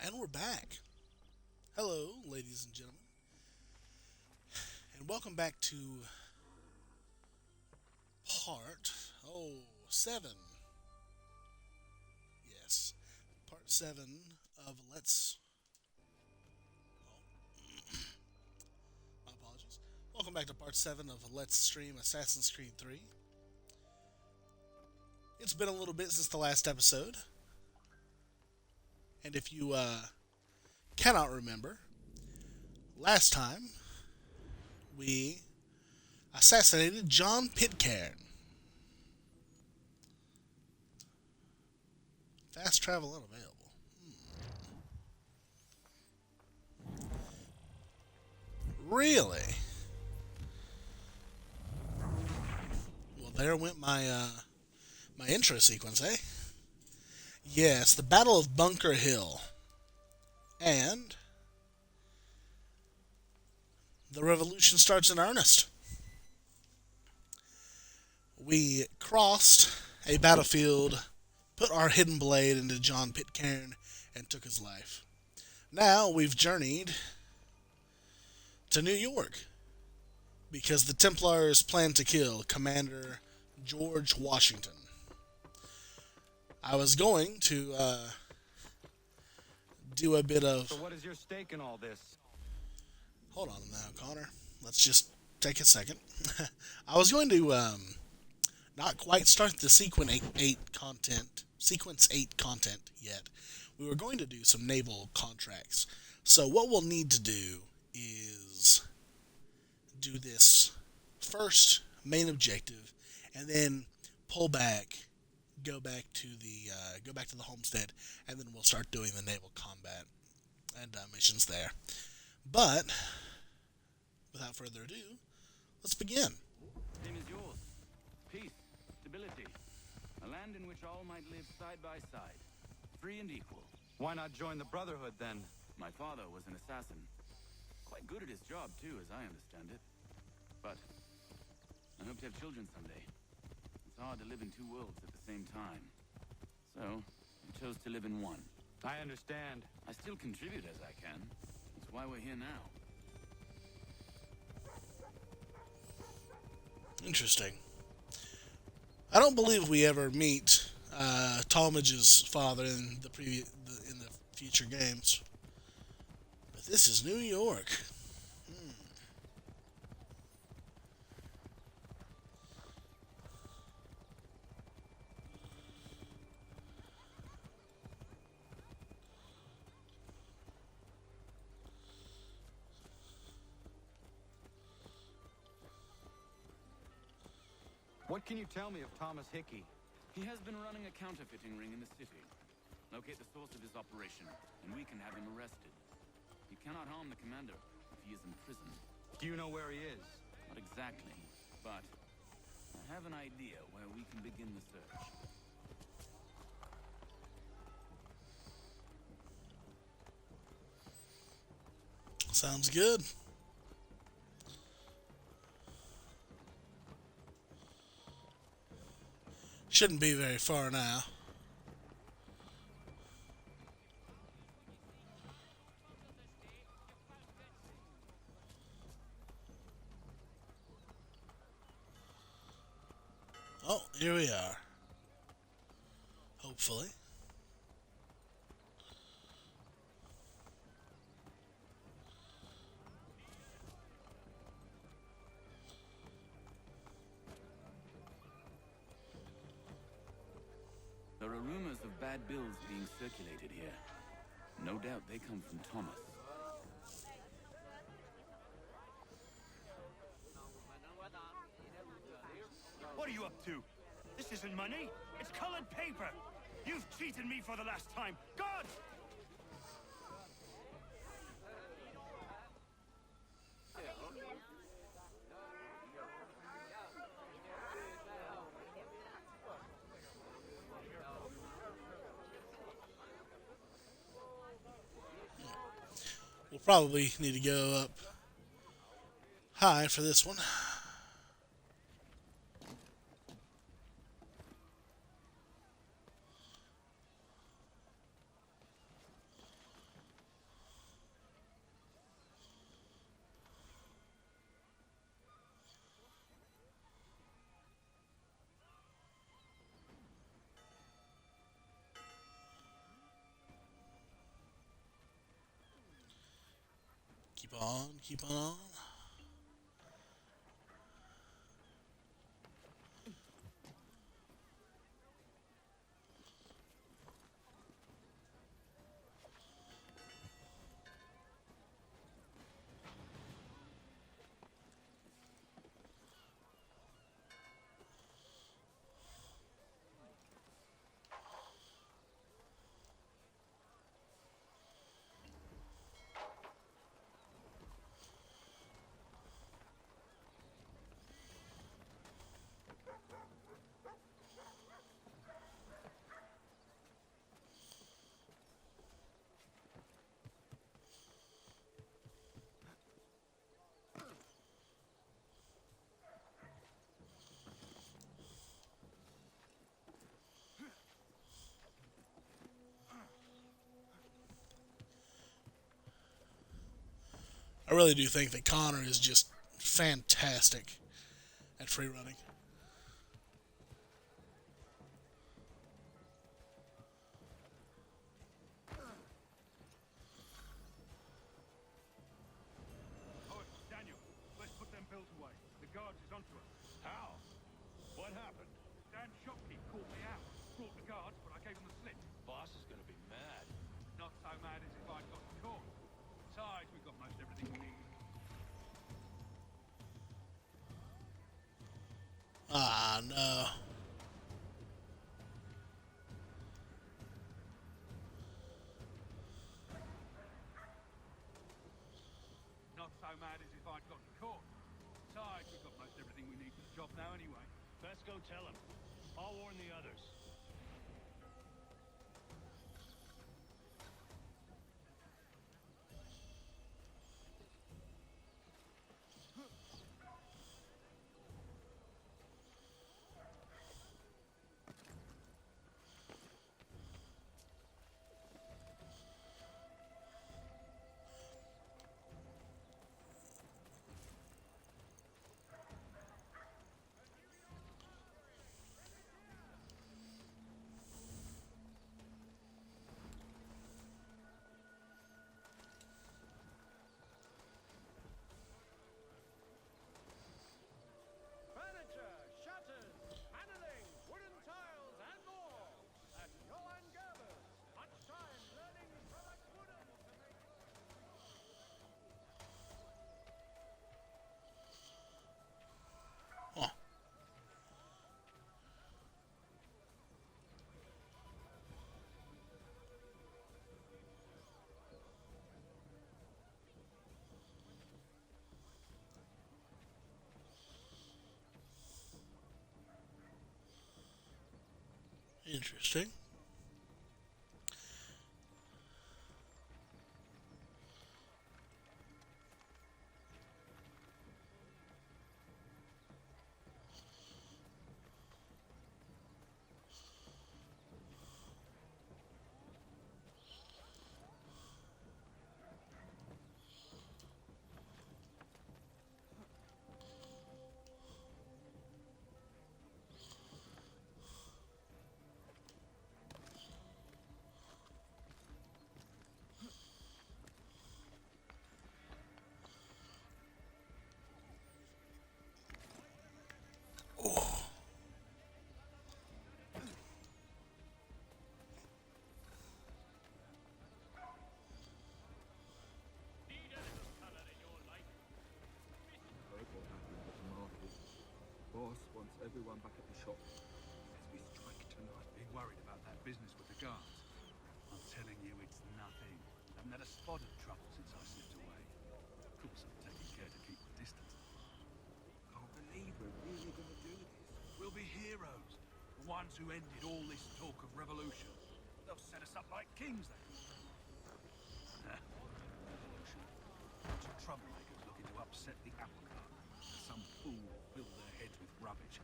And we're back. Hello, ladies and gentlemen, and welcome back to part 7. Yes, part 7 of Let's. My apologies. Welcome back to part 7 of Let's Stream Assassin's Creed 3. It's been a little bit since the last episode, and if you cannot remember, last time we assassinated John Pitcairn. Fast travel unavailable. Really? Well, there went my intro sequence, eh? Yes, the Battle of Bunker Hill. And the revolution starts in earnest. We crossed a battlefield, put our hidden blade into John Pitcairn, and took his life. Now we've journeyed to New York because the Templars plan to kill Commander George Washington. I was going to do a bit of. So what is your stake in all this? Hold on now, Connor. Let's just take a second. I was going to not quite start the Sequence 8 content yet. We were going to do some naval contracts. So what we'll need to do is do this first main objective, and then pull back, go back to the homestead, and then we'll start doing the naval combat and missions there. But without further ado, let's begin. The name is yours. Peace, stability. A land in which all might live side by side, free and equal. Why not join the Brotherhood then? My father was an assassin. Quite good at his job too, as I understand it. But I hope to have children someday. It's hard to live in two worlds at the same time. So I chose to live in one. I understand. I still contribute as I can. That's why we're here now. Interesting. I don't believe we ever meet Talmadge's father in the future games. But this is New York. What can you tell me of Thomas Hickey? He has been running a counterfeiting ring in the city. Locate the source of his operation, and we can have him arrested. He cannot harm the commander if he is in prison. Do you know where he is? Not exactly, but I have an idea where we can begin the search. Sounds good. Shouldn't be very far now. Oh, here we are. Hopefully. There are rumors of bad bills being circulated here. No doubt they come from Thomas. What are you up to? This isn't money. It's colored paper. You've cheated me for the last time. God! We'll probably need to go up high for this one. Keep on, keep on. I really do think that Connor is just fantastic at free running. Oh, Daniel, let's put them bills away. The guards is onto us. How? What happened? Dan Shopkeep called me out. Brought the guards, but I gave him the slip. Boss is gonna be mad. Not so mad as if I'd got caught. Besides, we've got most everything we need. Ah, no. Not so mad as if I'd got caught. Besides, we've got most everything we need for the job now anyway. Best go tell him. I'll warn the others. Furniture, shutters, paneling, wooden tiles, and more. At Johan Gerber's. Much time learning product wooden to make. Huh. Interesting. Heard what happened at the market. Boss wants everyone back at the shop. Says we strike tonight. Been worried about that business with the guards. I'm telling you, it's nothing. Haven't had a spot of trouble since I slipped away. Of course, I'm taking care to keep my distance. Can't believe we're really gonna do this. We'll be heroes. The ones who ended all this talk of revolution. They'll set us up like kings, they will. Revolution. Bunch of troublemakers looking to upset the apple cart. Some fool filled their heads with rubbish,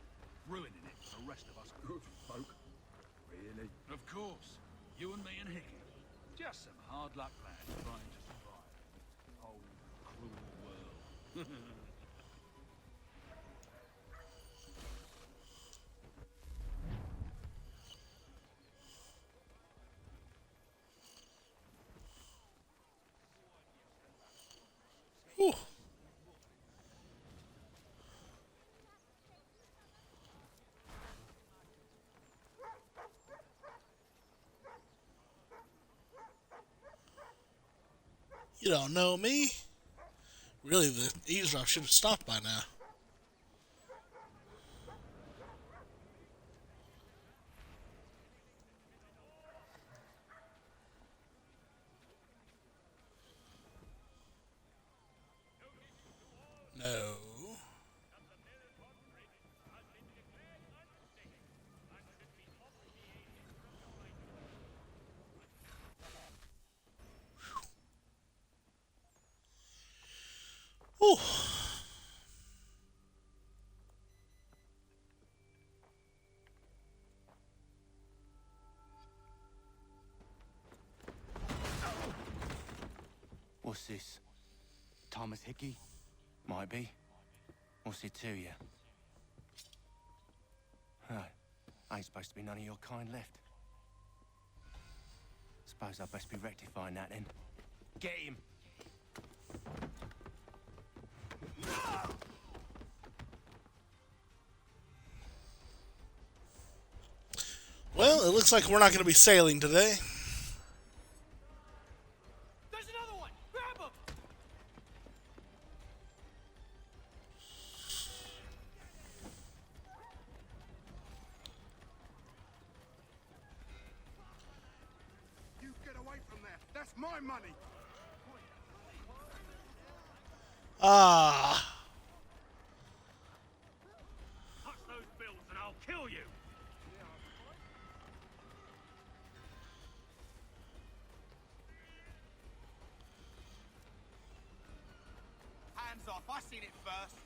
ruining it for the rest of us Good folk. Really? Of course. You and me and Hickey. Just some hard luck lads trying to survive. Oh, cruel world. You don't know me. Really, the eavesdrop should have stopped by now. No. Whew. What's this? Thomas Hickey? Might be. What's it to you? Right. Ain't supposed to be none of your kind left. Suppose I'd best be rectifying that then. Get him! Well, it looks like we're not going to be sailing today. There's another one! Grab him! You get away from there. That's my money. Ah. Touch those bills and I'll kill you! Hands off, I seen it first.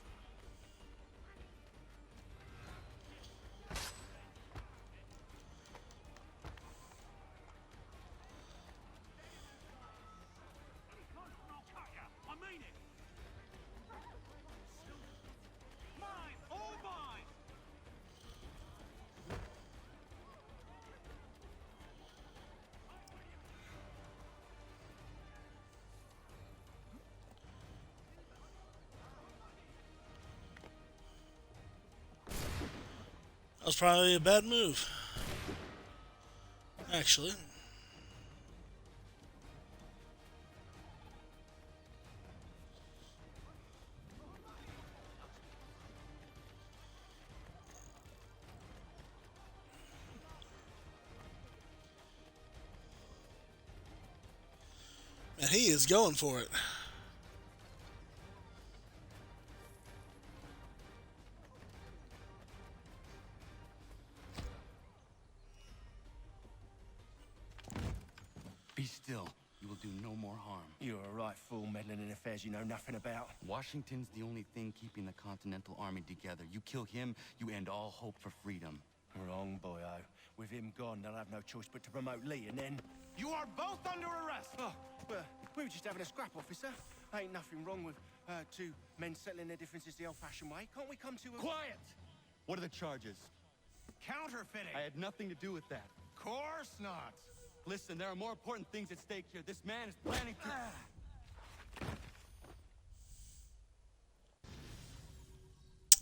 I'll cut ya! I mean it! Mine! All mine! That was probably a bad move. Actually. And he is going for it. Be still. You will do no more harm. You're a right fool meddling in affairs you know nothing about. Washington's the only thing keeping the Continental Army together. You kill him, you end all hope for freedom. Wrong, boyo. With him gone, they'll have no choice but to promote Lee, and then... You are both under arrest! Oh, well, we were just having a scrap, officer. Ain't nothing wrong with two men settling their differences the old-fashioned way. Can't we come to a... Quiet! What are the charges? Counterfeiting! I had nothing to do with that. Course not! Listen, there are more important things at stake here. This man is planning to...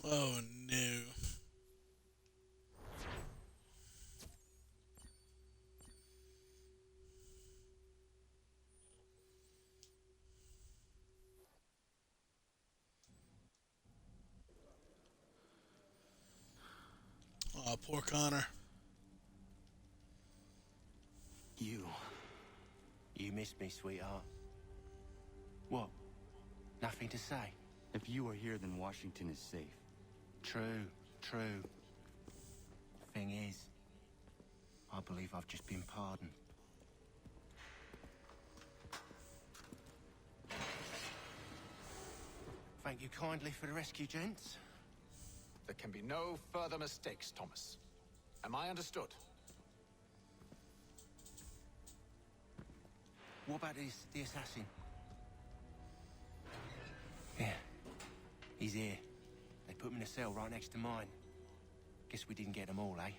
Oh no. Oh, poor Connor. You missed me, sweetheart. What? Nothing to say? If you are here, then Washington is safe. True. Thing is, I believe I've just been pardoned. Thank you kindly for the rescue, gents. There can be no further mistakes, Thomas. Am I understood? What about the assassin? Yeah. He's here. They put him in a cell right next to mine. Guess we didn't get them all, eh?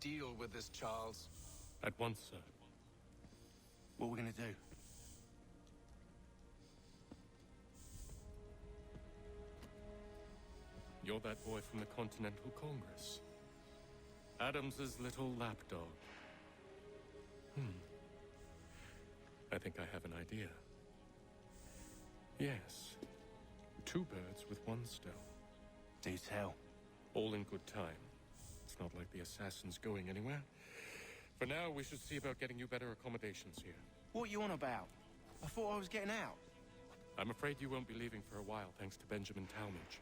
Deal with this, Charles. At once, sir. What are we gonna do? You're that boy from the Continental Congress. Adams's little lapdog. I think I have an idea. Yes. 2 birds with 1 stone. Do tell. All in good time. It's not like the assassin's going anywhere. For now, we should see about getting you better accommodations here. What you on about? I thought I was getting out. I'm afraid you won't be leaving for a while, thanks to Benjamin Talmadge.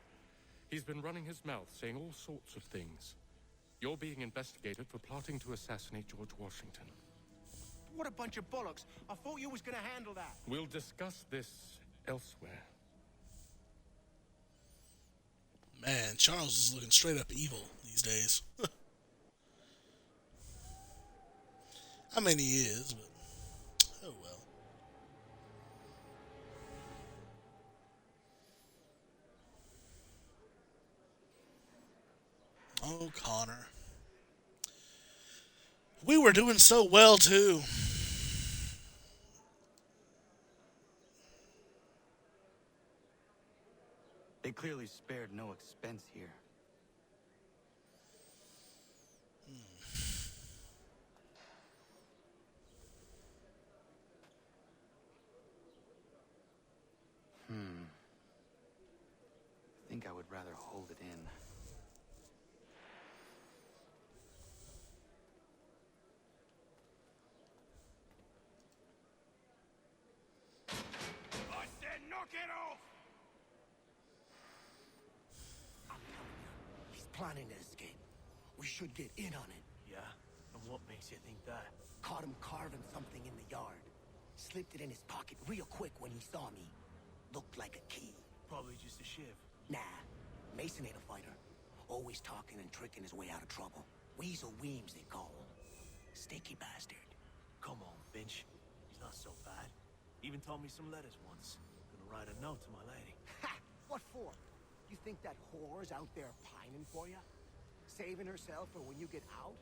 He's been running his mouth, saying all sorts of things. You're being investigated for plotting to assassinate George Washington. What a bunch of bollocks. I thought you was gonna handle that. We'll discuss this elsewhere. Man, Charles is looking straight up evil these days. I mean, he is, but oh well. Oh, Connor. We were doing so well, too. They clearly spared no expense here. I think I would rather hold it in. I said knock it off! I'm telling you, he's planning to escape. We should get in on it. Yeah? And what makes you think that? Caught him carving something in the yard. Slipped it in his pocket real quick when he saw me. Looked like a key. Probably just a shiv. Nah, Mason ain't a fighter. Always talking and tricking his way out of trouble. Weasel Weems, they call him. Stinky bastard. Come on, Finch. He's not so bad. Even told me some letters once. Gonna write a note to my lady. Ha! What for? You think that whore's out there pining for you? Saving herself for when you get out?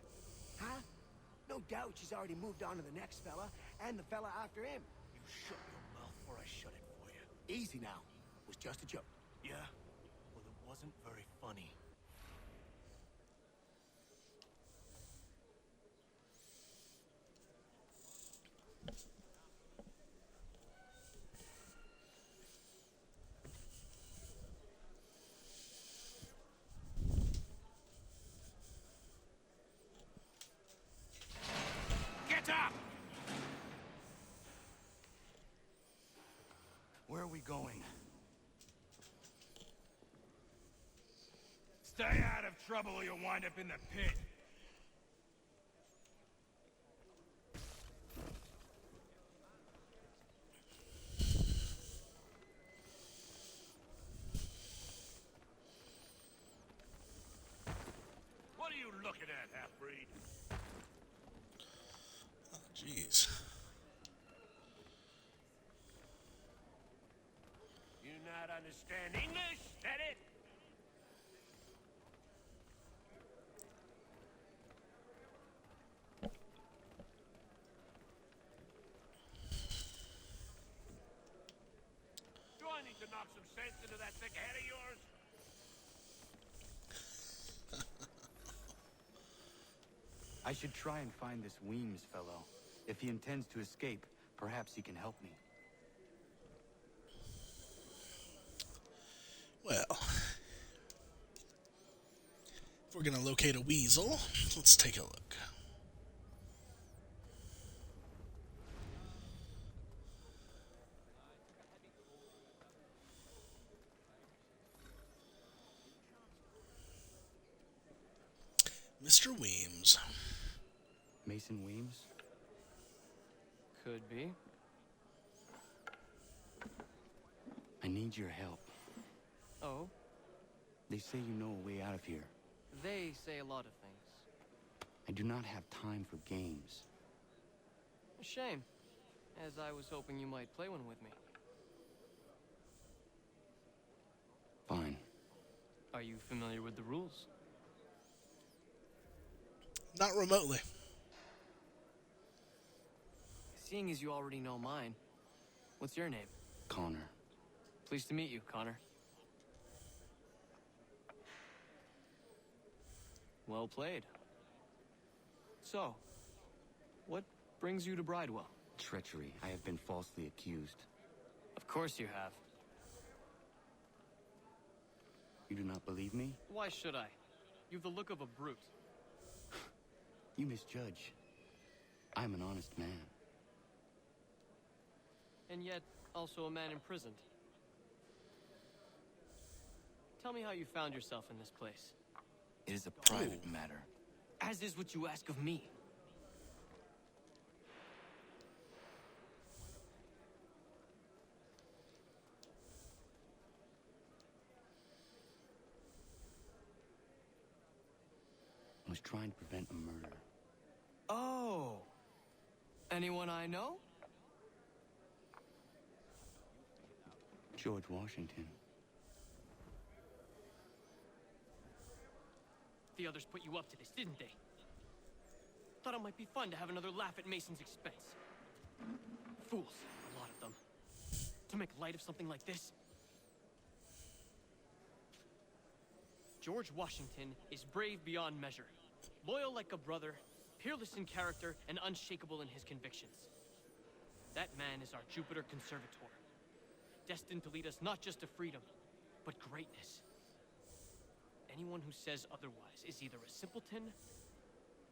Huh? No doubt she's already moved on to the next fella, and the fella after him. You shut your mouth or I shut it for you. Easy now. It was just a joke. Yeah? Well, it wasn't very funny. Get up! Where are we going? Stay out of trouble or you'll wind up in the pit. What are you looking at, half-breed? Oh, jeez. You not understand English? That it? Do I need to knock some sense into that thick head of yours? I should try and find this Weems fellow. If he intends to escape, perhaps he can help me. Well, if we're going to locate a weasel, let's take a look. Mr. Weems. Mason Weems? Could be. I need your help. Oh? They say you know a way out of here. They say a lot of things. I do not have time for games. A shame, as I was hoping you might play one with me. Fine. Are you familiar with the rules? Not remotely. Seeing as you already know mine, what's your name? Connor. Pleased to meet you, Connor. Well played. So, what brings you to Bridewell? Treachery. I have been falsely accused. Of course you have. You do not believe me? Why should I? You've the look of a brute. You misjudge. I'm an honest man. And yet, also a man imprisoned. Tell me how you found yourself in this place. It is a private matter. As is what you ask of me. I was trying to prevent a murder. Oh! Anyone I know? George Washington. The others put you up to this, didn't they? Thought it might be fun to have another laugh at Mason's expense. Fools, a lot of them. To make light of something like this. George Washington is brave beyond measure. Loyal like a brother, peerless in character, and unshakable in his convictions. That man is our Jupiter Conservator. Destined to lead us not just to freedom, but greatness. Anyone who says otherwise is either a simpleton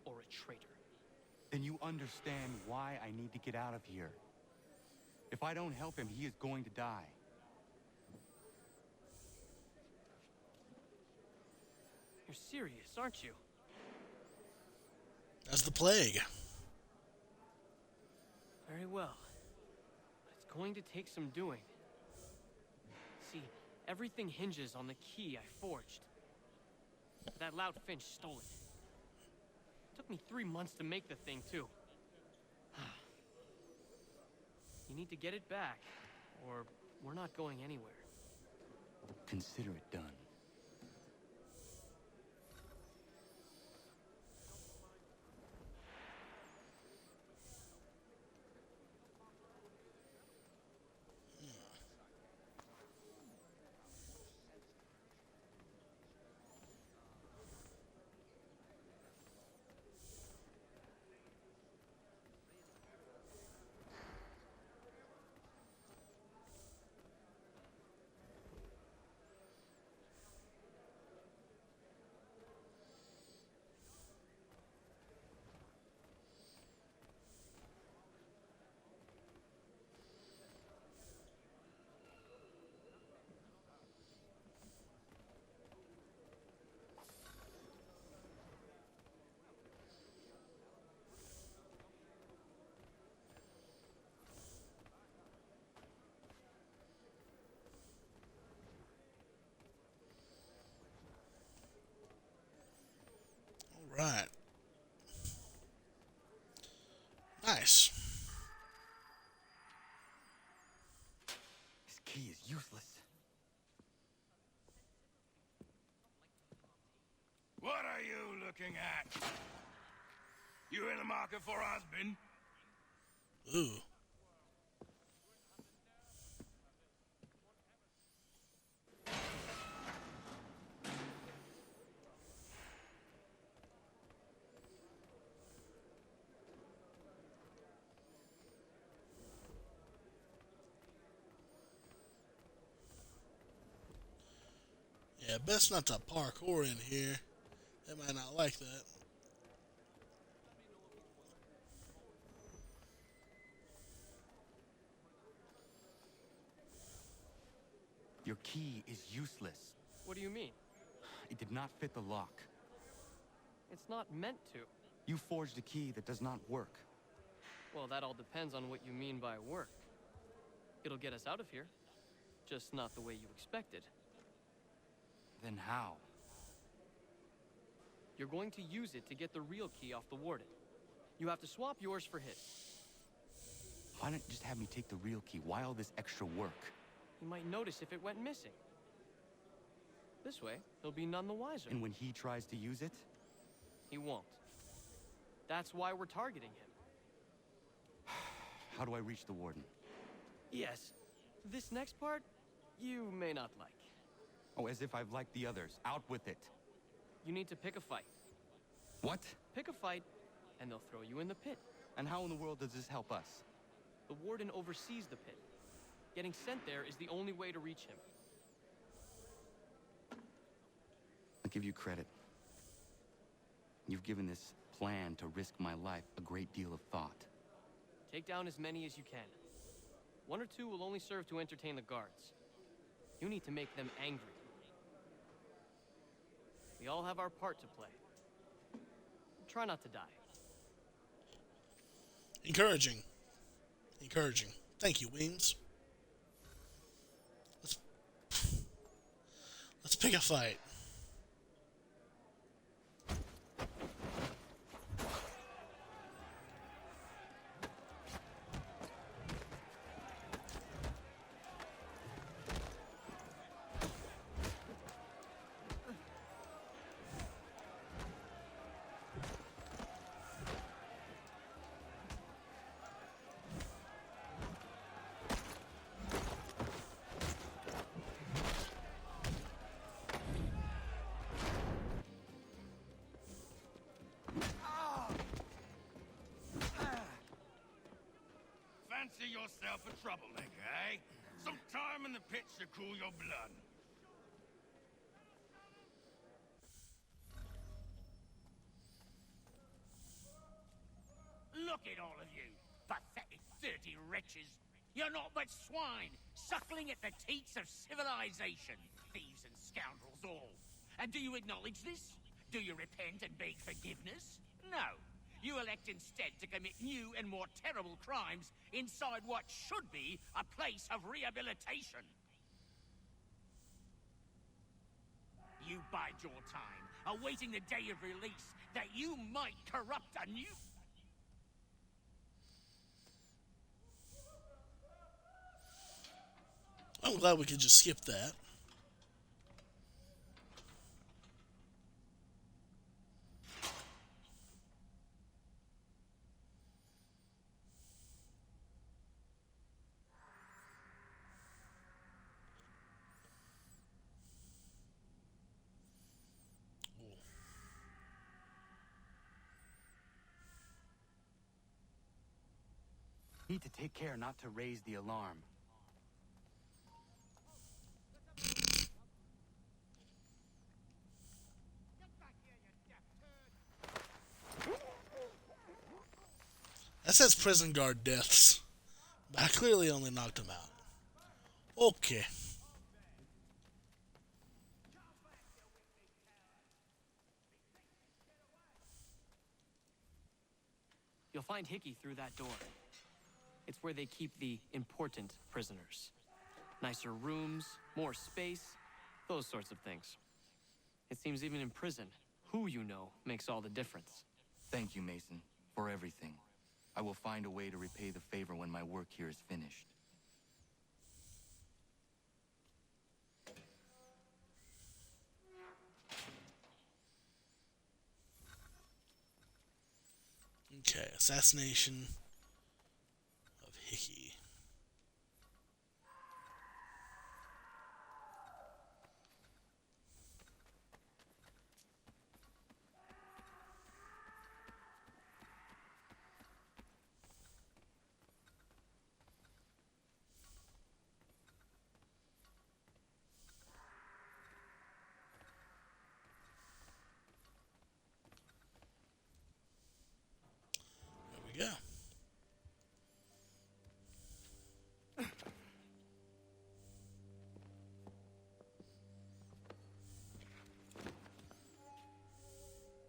or a traitor. Then you understand why I need to get out of here. If I don't help him, he is going to die. You're serious, aren't you? As the plague. Very well. But it's going to take some doing. See, everything hinges on the key I forged. That loud Finch stole it. Took me 3 months to make the thing, too. You need to get it back, or we're not going anywhere. Consider it done. Right. Nice. This key is useless. What are you looking at? You in the market for a husband? Ooh. Yeah, best not to parkour in here. They might not like that. Your key is useless. What do you mean? It did not fit the lock. It's not meant to. You forged a key that does not work. Well, that all depends on what you mean by work. It'll get us out of here. Just not the way you expected. Then how? You're going to use it to get the real key off the warden. You have to swap yours for his. Why don't you just have me take the real key? Why all this extra work? He might notice if it went missing. This way, he'll be none the wiser. And when he tries to use it? He won't. That's why we're targeting him. How do I reach the warden? Yes. This next part, you may not like. Oh, as if I've liked the others. Out with it. You need to pick a fight. What? Pick a fight, and they'll throw you in the pit. And how in the world does this help us? The warden oversees the pit. Getting sent there is the only way to reach him. I'll give you credit. You've given this plan to risk my life a great deal of thought. Take down as many as you can. One or two will only serve to entertain the guards. You need to make them angry. We all have our part to play. Try not to die. Encouraging. Encouraging. Thank you, Weems. Let's pick a fight. Fancy yourself a troublemaker, eh? Some time in the pits to cool your blood. Look at all of you, pathetic, dirty wretches. You're not but swine, suckling at the teats of civilization. Thieves and scoundrels all. And do you acknowledge this? Do you repent and beg forgiveness? No. You elect instead to commit new and more terrible crimes inside what should be a place of rehabilitation. You bide your time, awaiting the day of release, that you might corrupt a new... I'm glad we could just skip that. Need to take care not to raise the alarm. That says prison guard deaths. But I clearly only knocked him out. Okay. You'll find Hickey through that door. It's where they keep the important prisoners. Nicer rooms, more space, those sorts of things. It seems even in prison, who you know makes all the difference. Thank you, Mason, for everything. I will find a way to repay the favor when my work here is finished. Okay, assassination of Hickey. There we go.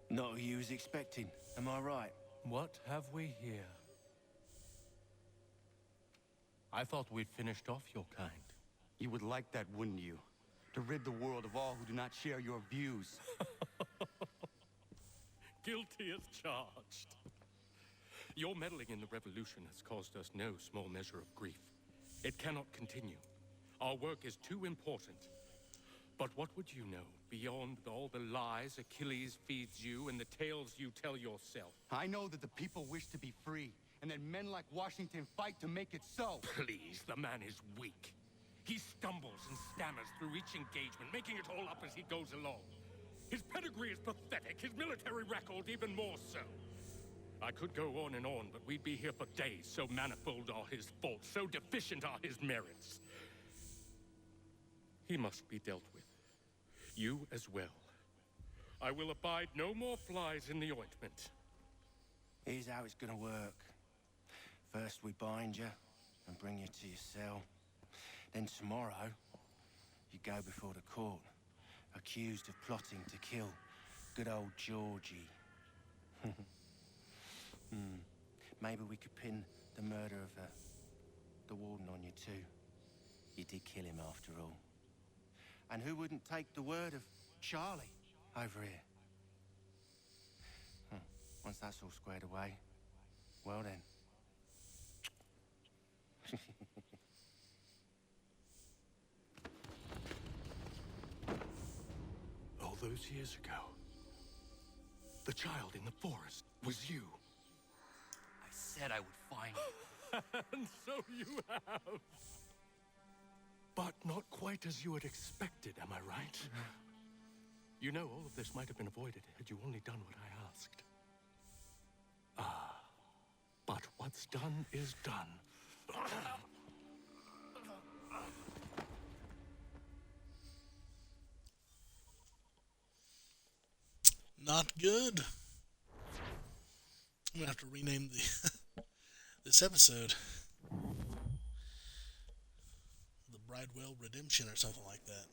Not who you was expecting, am I right? What have we here? I thought we'd finished off your kind. You would like that, wouldn't you? To rid the world of all who do not share your views. Guilty as charged. Your meddling in the revolution has caused us no small measure of grief. It cannot continue. Our work is too important. But what would you know beyond all the lies Achilles feeds you and the tales you tell yourself? I know that the people wish to be free, and that men like Washington fight to make it so. Please, the man is weak. He stumbles and stammers through each engagement, making it all up as he goes along. His pedigree is pathetic, his military record even more so. I could go on and on, but we'd be here for days. So manifold are his faults, so deficient are his merits. He must be dealt with. You as well. I will abide no more flies in the ointment. Here's how it's gonna work. First we bind you and bring you to your cell. Then tomorrow, you go before the court, accused of plotting to kill good old Georgie. Maybe we could pin the murder of the warden on you too. You did kill him after all. And who wouldn't take the word of Charlie over here? Once that's all squared away, well then. All those years ago, the child in the forest was you. I said I would find you. And so you have. But not quite as you had expected, am I right? You know, all of this might have been avoided had you only done what I asked. But what's done is done. Not good. I'm gonna have to rename the this episode the Bridewell Redemption or something like that.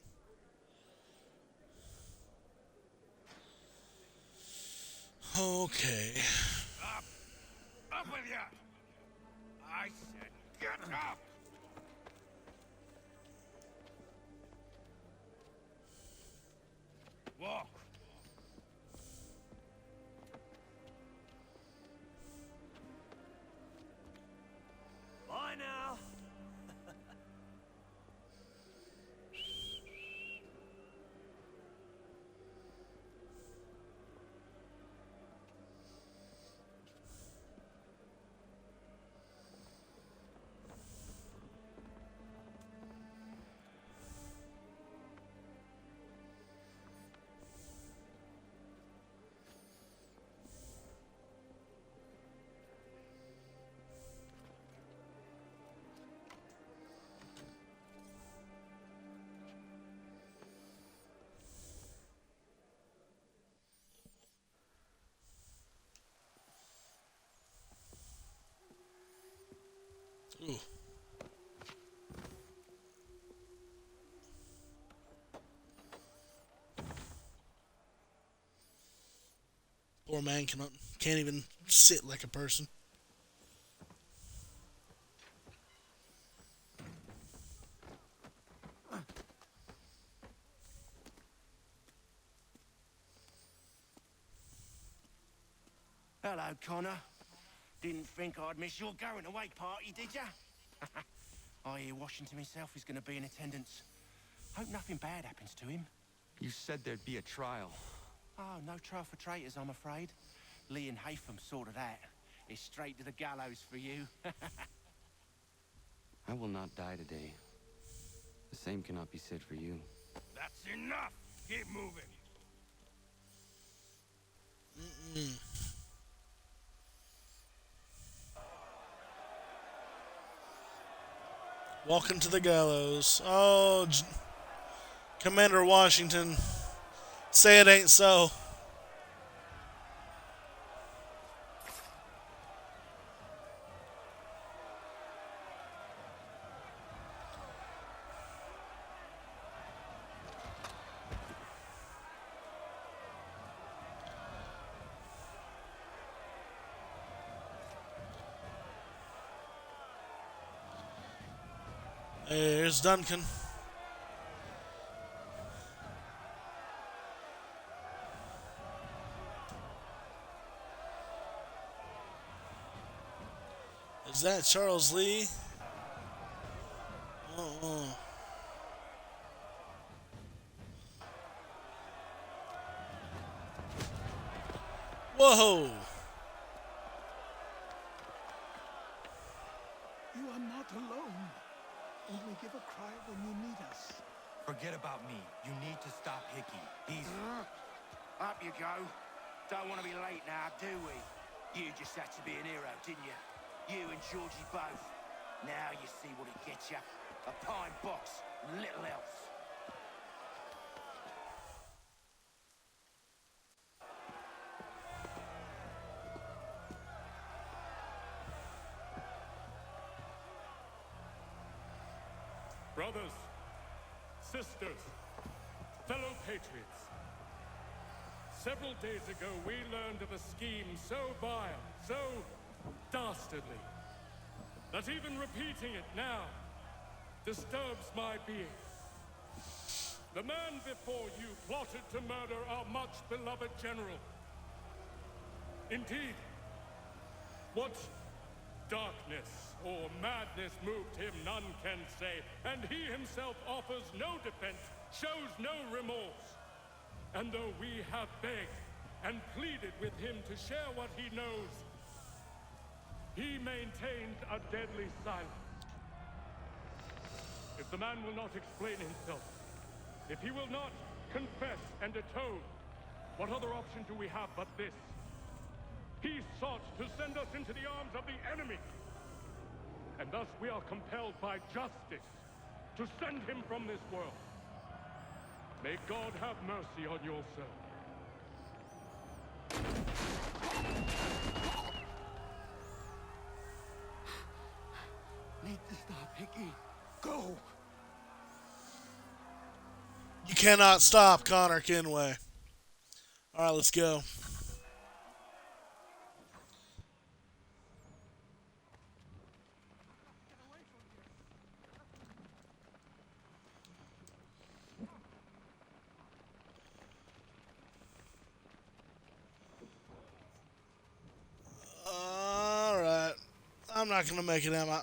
Okay. Up with ya! I said get up! Walk. Bye now. Ooh. Poor man can't even sit like a person. Hello, Connor. Didn't think I'd miss your going away party, did ya? I hear Washington himself is going to be in attendance. Hope nothing bad happens to him. You said there'd be a trial. Oh, no trial for traitors, I'm afraid. Lee and Haytham sorted that. It's straight to the gallows for you. I will not die today. The same cannot be said for you. That's enough! Keep moving! Walking to the gallows. Oh, Commander Washington. Say it ain't so. There's Duncan. Is that Charles Lee? Whoa! You are not alone. Only give a cry when you need us. Forget about me. You need to stop Hickey. He's... Up you go. Don't want to be late now, do we? You just had to be an hero, didn't you? You and Georgie both. Now you see what it gets you. A pine box, and little else. Brothers, sisters, fellow patriots. Several days ago, we learned of a scheme so vile, so dastardly, that even repeating it now disturbs my being. The man before you plotted to murder our much-beloved general. Indeed, what darkness or madness moved him, none can say, and he himself offers no defense, shows no remorse. And though we have begged and pleaded with him to share what he knows, he maintains a deadly silence. If the man will not explain himself, if he will not confess and atone, what other option do we have but this? He sought to send us into the arms of the enemy. And thus we are compelled by justice to send him from this world. May God have mercy on your soul. Need to stop, Hickey. Go! You cannot stop Connor Kenway. Alright, let's go. Alright. I'm not gonna make it, am I?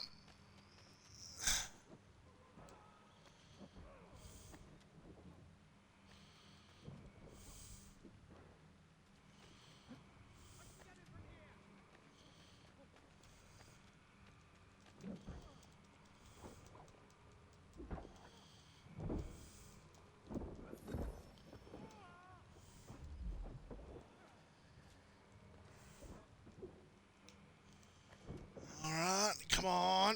Alright, come on.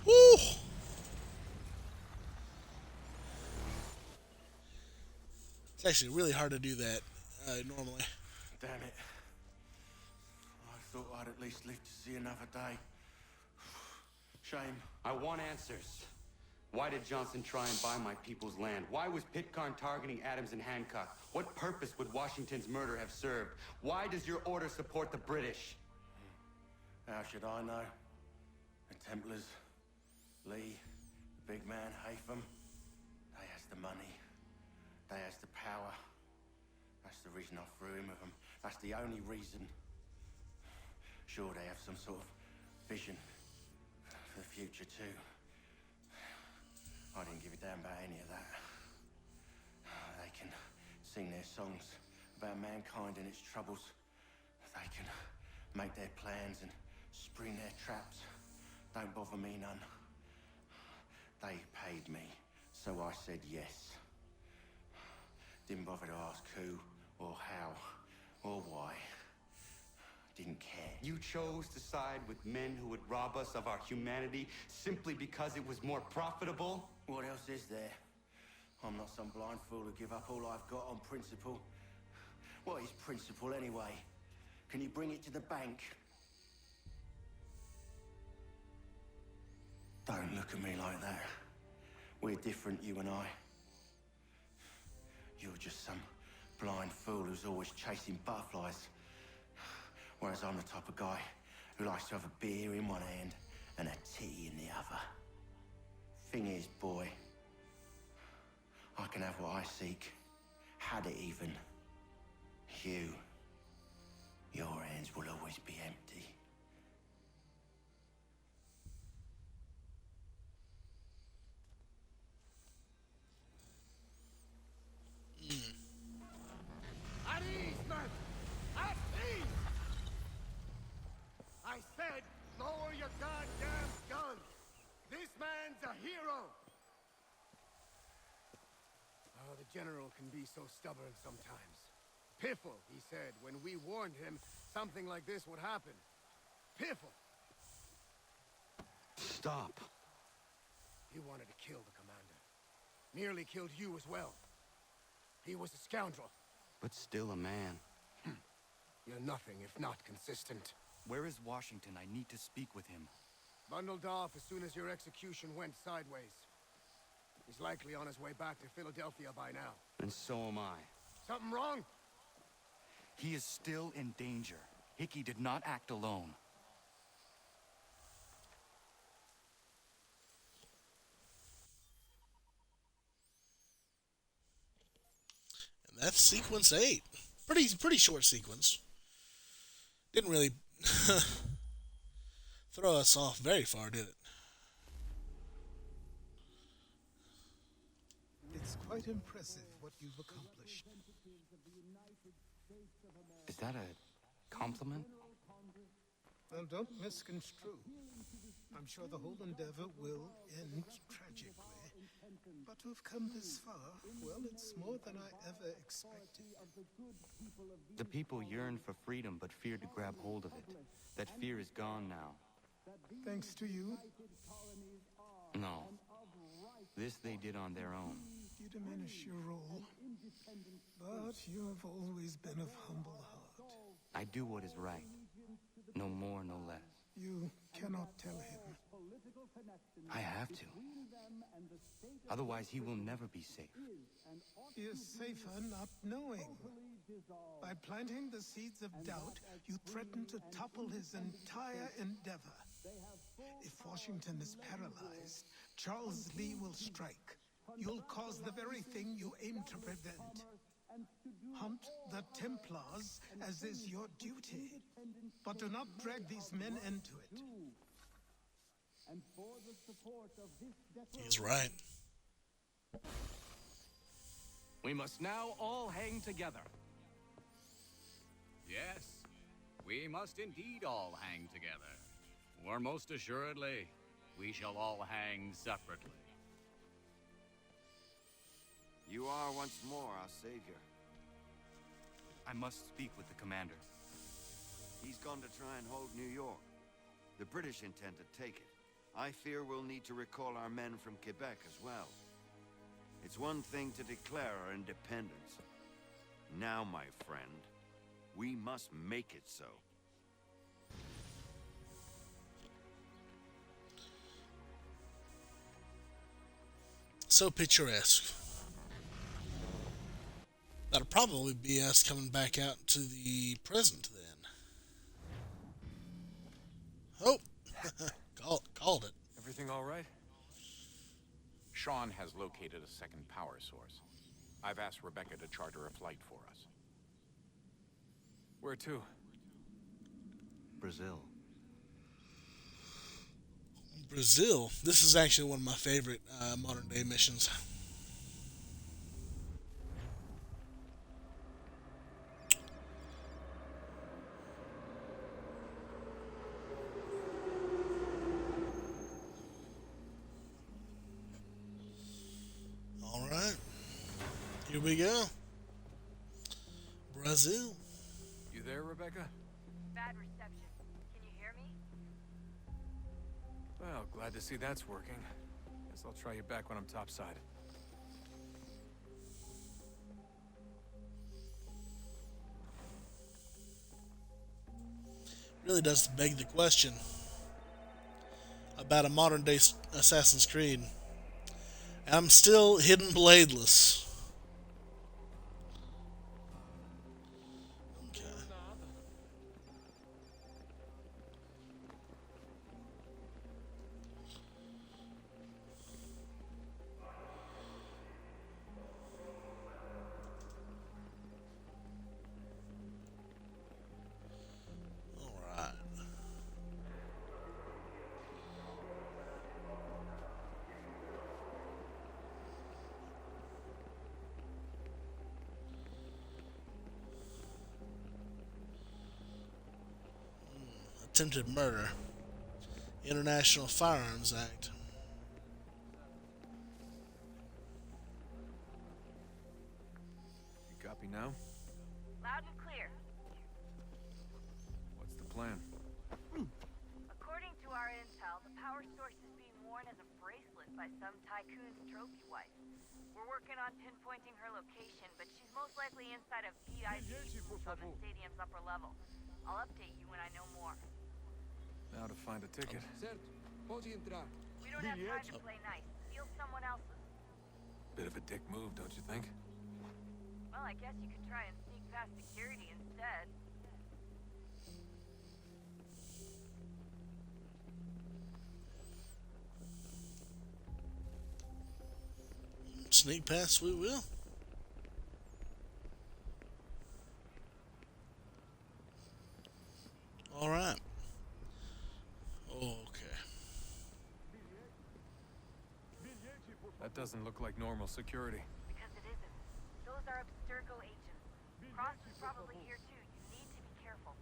Woo! It's actually really hard to do that normally. Damn it. I thought I'd at least live to see another day. Shame. I want answers. Why did Johnson try and buy my people's land? Why was Pitcairn targeting Adams and Hancock? What purpose would Washington's murder have served? Why does your order support the British? How should I know? The Templars, Lee, the big man, Haytham, they has the money. They has the power. That's the reason I threw in with them. That's the only reason. Sure, they have some sort of vision for the future too. I didn't give a damn about any of that. They can sing their songs about mankind and its troubles. They can make their plans and spring their traps. Don't bother me none. They paid me, so I said yes. Didn't bother to ask who, or how, or why. Didn't care. You chose to side with men who would rob us of our humanity simply because it was more profitable? What else is there? I'm not some blind fool to give up all I've got on principle. What is principle anyway? Can you bring it to the bank? Don't look at me like that. We're different, you and I. You're just some blind fool who's always chasing butterflies. Whereas I'm the type of guy who likes to have a beer in one hand and a tea in the other. Thing is, boy, I can have what I seek. Had it even. Your hands will always be empty. At ease, man! At ease! I said, lower your goddamn guns! This man's a hero! be so stubborn sometimes. Piffle, he said, when we warned him something like this would happen. Piffle! Stop. He wanted to kill the commander. Nearly killed you as well. He was a scoundrel. But still a man. You're nothing if not consistent. Where is Washington? I need to speak with him. Bundled off as soon as your execution went sideways. He's likely on his way back to Philadelphia by now. And so am I. Something wrong? He is still in danger. Hickey did not act alone. And that's sequence 8. Pretty short sequence. Didn't really throw us off very far, did it? It's quite impressive what you've accomplished. Is that a compliment? Well, don't misconstrue. I'm sure the whole endeavor will end tragically. But to have come this far, well, it's more than I ever expected. The people yearned for freedom but feared to grab hold of it. That fear is gone now. Thanks to you? No. This they did on their own. You diminish your role. But you have always been of humble heart. I do what is right. No more, no less. You cannot tell him. I have to. Otherwise, he will never be safe. He is safer not knowing. By planting the seeds of doubt, you threaten to topple his entire endeavor. If Washington is paralyzed, Charles Lee will strike. You'll cause the very thing you aim to prevent. Hunt the Templars, as is your duty. But do not drag these men into it. He's right. We must now all hang together. Yes, we must indeed all hang together. Or most assuredly, we shall all hang separately. You are once more our savior. I must speak with the commander. He's gone to try and hold New York. The British intend to take it. I fear we'll need to recall our men from Quebec as well. It's one thing to declare our independence. Now, my friend, we must make it so. So picturesque. That'll probably be us coming back out to the present then. Oh, called it. Everything all right? Sean has located a second power source. I've asked Rebecca to charter a flight for us. Where to? Brazil. Brazil. This is actually one of my favorite modern day missions. All right. Here we go. Brazil. You there, Rebecca? Bad reception. Can you hear me? Well, glad to see that's working. Guess I'll try you back when I'm topside. Really does beg the question about a modern day Assassin's Creed. I'm still hidden bladeless. Okay. All right. Attempted murder. International Firearms Act. Loud and clear. What's the plan? According to our intel, the power source is being worn as a bracelet by some tycoon's trophy wife. We're working on pinpointing her location, but she's most likely inside a VIP booth on the stadium's upper level. I'll update you when I know more. Now to find a ticket. We don't have time to play nice. Steal someone else's. Bit of a dick move, don't you think? Well, I guess you could try and sneak past security instead. Sneak past, we will. All right. Okay. That doesn't look like normal security. Because it isn't. Those are Abstergo agents. Cross is probably here too. You need to be careful.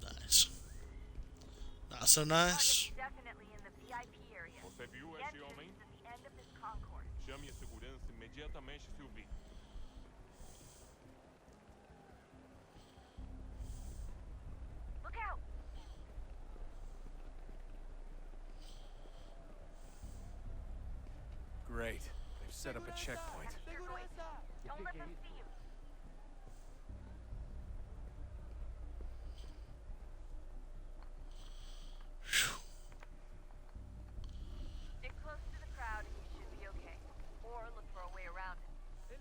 Nice. Not so nice. Definitely in the VIP area. Você viu The esse entrance homem? is at the end of this concourse. Chame a segurança imediatamente se o vir. Look out! Great. They've set up a checkpoint. Don't let them see you. Stick close to the crowd and you should be okay. Or look for a way around it.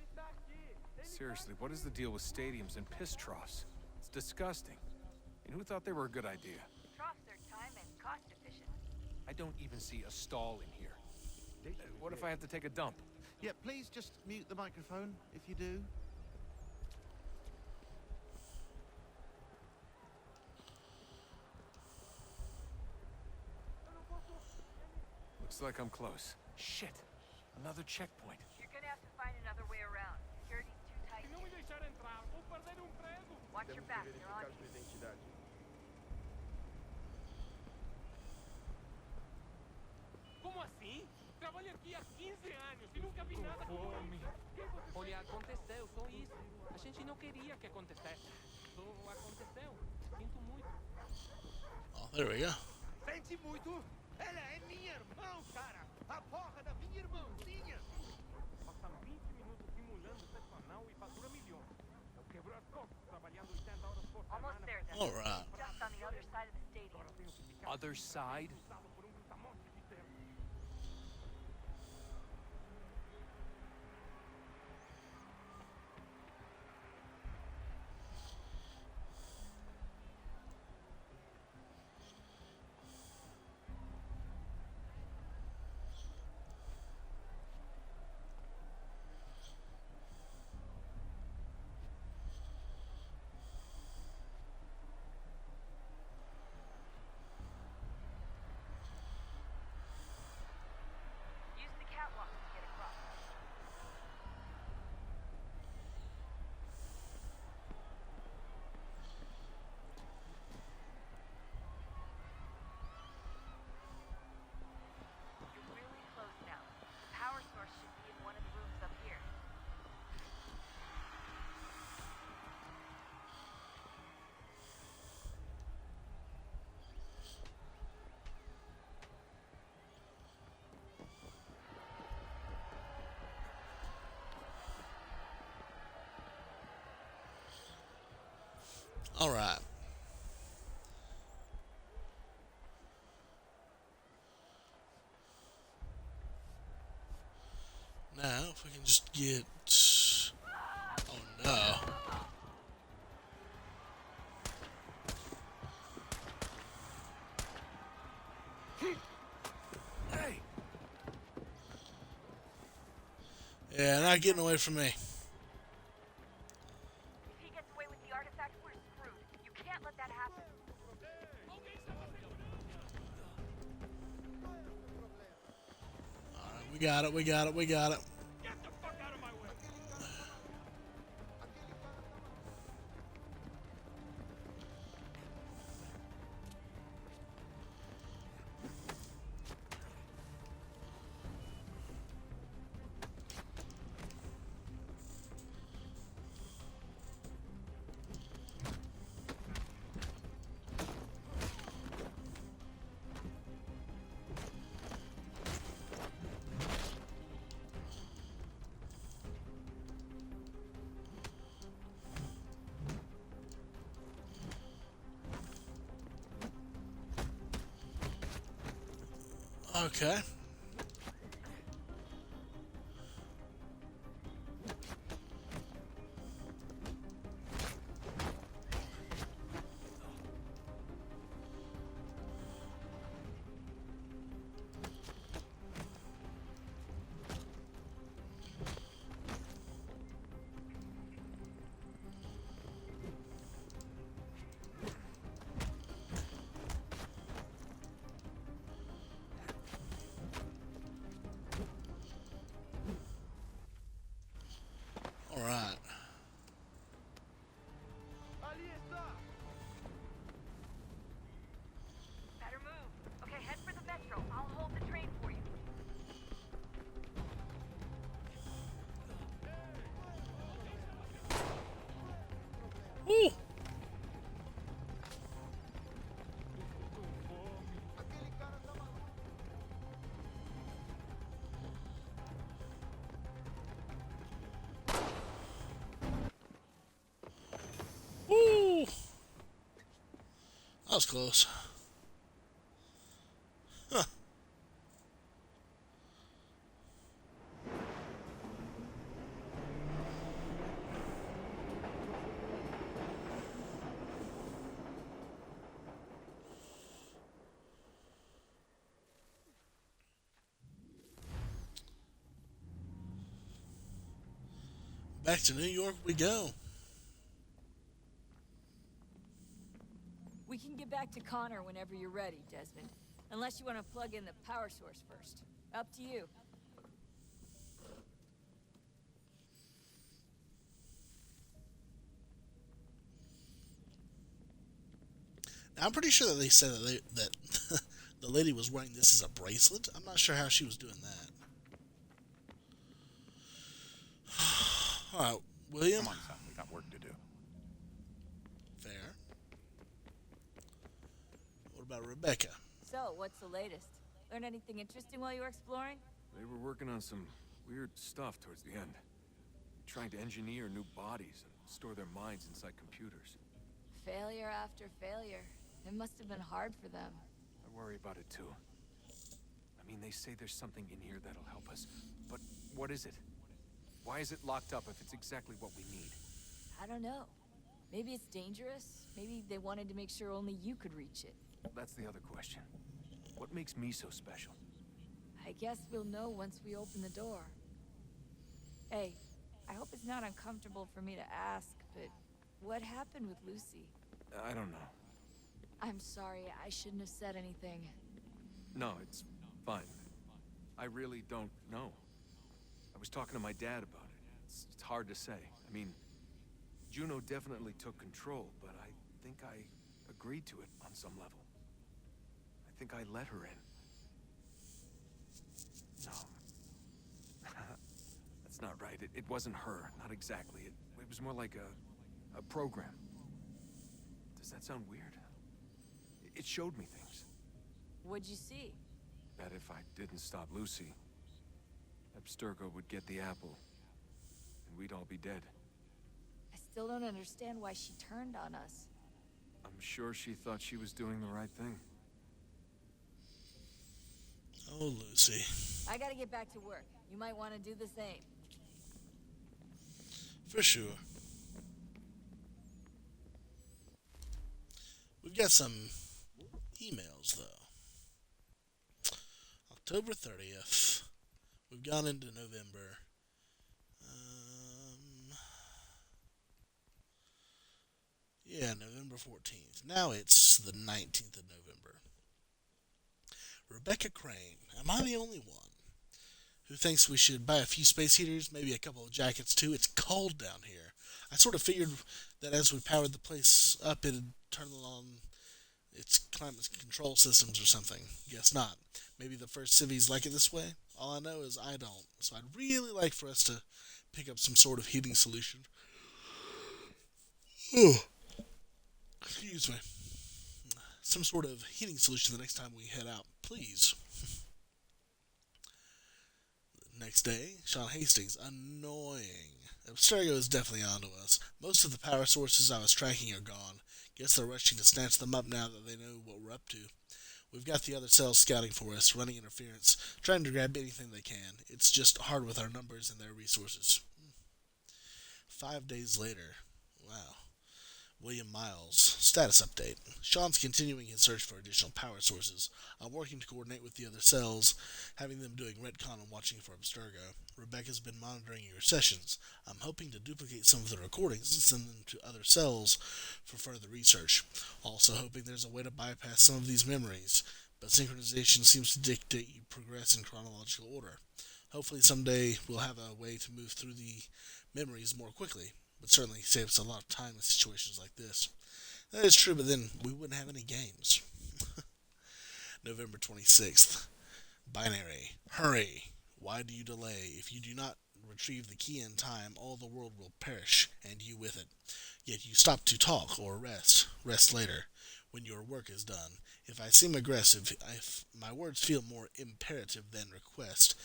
Seriously, what is the deal with stadiums and piss troughs? It's disgusting. And who thought they were a good idea? Troughs are time and cost efficient. I don't even see a stall in here. What if I have to take a dump? Yeah, please just mute the microphone if you do. Looks like I'm close. Shit. Another checkpoint. You're gonna have to find another way around. Security's too tight. Watch your back, they're on you. Como assim? Trabalho aqui há 15 anos e nunca vi nada como isso. Olha, aconteceu, só isso. A gente não queria que acontecesse. Só aconteceu. Sinto muito. Oh, there we go. Sente muito? Ela é minha irmã, cara! A porra da minha irmãzinha! Passa 20 minutos simulando personal e fatura milhões. Eu quebro as costas trabalhando 80 horas por semana. Almost there, then. All right. Just on the other side of the stadium. Other side? Use the catwalk to get across. You're really close now. The power source should be in one of the rooms up here. All right. Now, if we can just get... Oh, no. Hey! Yeah, not getting away from me. If he gets away with the artifact, we're screwed. You can't let that happen. Alright, we got it, we got it, we got it. Okay. Alright. Better move. Okay, head for the metro. I'll hold the train for you. Woo! Woo! That was close. Huh. Back to New York we go. We can get back to Connor whenever you're ready, Desmond. Unless you want to plug in the power source first. Up to you. Now, I'm pretty sure that they said that the lady was wearing this as a bracelet. I'm not sure how she was doing that. Alright, William? Come on, son. We got work to do. Fair. What about Rebecca? So, what's the latest? Learn anything interesting while you were exploring? They were working on some weird stuff towards the end. Trying to engineer new bodies and store their minds inside computers. Failure after failure. It must have been hard for them. I worry about it too. I mean, they say there's something in here that'll help us. But what is it? Why is it locked up if it's exactly what we need? I don't know. Maybe it's dangerous. Maybe they wanted to make sure only you could reach it. That's the other question. What makes me so special? I guess we'll know once we open the door. Hey, I hope it's not uncomfortable for me to ask, but what happened with Lucy? I don't know. I'm sorry, I shouldn't have said anything. No, it's fine. I really don't know. I was talking to my dad about it. It's hard to say. I mean, Juno definitely took control, but I think I agreed to it on some level. I think I let her in. No. That's not right. It wasn't her. Not exactly. It was more like a program. Does that sound weird? It showed me things. What'd you see? That if I didn't stop Lucy, Abstergo would get the apple, and we'd all be dead. I still don't understand why she turned on us. I'm sure she thought she was doing the right thing. Oh, Lucy. I gotta get back to work. You might want to do the same. For sure. We've got some emails, though. October 30th. We've gone into November. Yeah, November 14th. Now it's the 19th of November. Rebecca Crane. Am I the only one who thinks we should buy a few space heaters, maybe a couple of jackets too? It's cold down here. I sort of figured that as we powered the place up, it'd turn on its climate control systems or something. Guess not. Maybe the first civvies like it this way. All I know is I don't. So I'd really like for us to pick up some sort of heating solution. Oh, excuse me. Some sort of heating solution the next time we head out, please. Next day, Sean Hastings. Annoying. Abstergo is definitely onto us. Most of the power sources I was tracking are gone. Guess they're rushing to snatch them up now that they know what we're up to. We've got the other cells scouting for us, running interference, trying to grab anything they can. It's just hard with our numbers and their resources. 5 days later. Wow. William Miles. Status update. Sean's continuing his search for additional power sources. I'm working to coordinate with the other cells, having them doing retcon and watching for Abstergo. Rebecca's been monitoring your sessions. I'm hoping to duplicate some of the recordings and send them to other cells for further research. Also hoping there's a way to bypass some of these memories, but synchronization seems to dictate you progress in chronological order. Hopefully someday we'll have a way to move through the memories more quickly, but certainly saves a lot of time in situations like this. That is true, but then we wouldn't have any games. November 26th. Binary. Hurry. Why do you delay? If you do not retrieve the key in time, all the world will perish, and you with it. Yet you stop to talk or rest. Rest later, when your work is done. If I seem aggressive, if my words feel more imperative than request,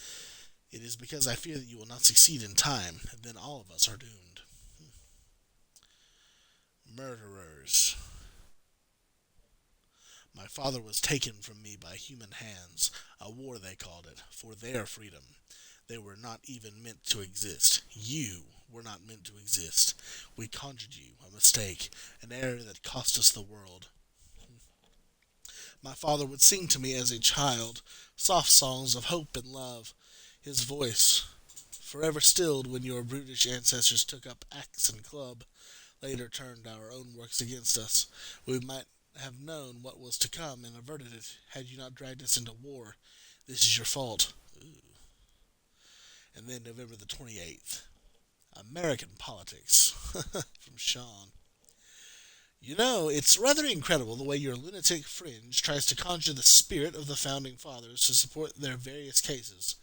it is because I fear that you will not succeed in time, and then all of us are doomed. Murderers. My father was taken from me by human hands, a war they called it, for their freedom. They were not even meant to exist. You were not meant to exist. We conjured you, a mistake, an error that cost us the world. My father would sing to me as a child, soft songs of hope and love. His voice, forever stilled when your brutish ancestors took up axe and club, later turned our own works against us. We might have known what was to come and averted it had you not dragged us into war. This is your fault. Ooh. And then November the 28th. American politics. From Sean. You know, it's rather incredible the way your lunatic fringe tries to conjure the spirit of the Founding Fathers to support their various cases.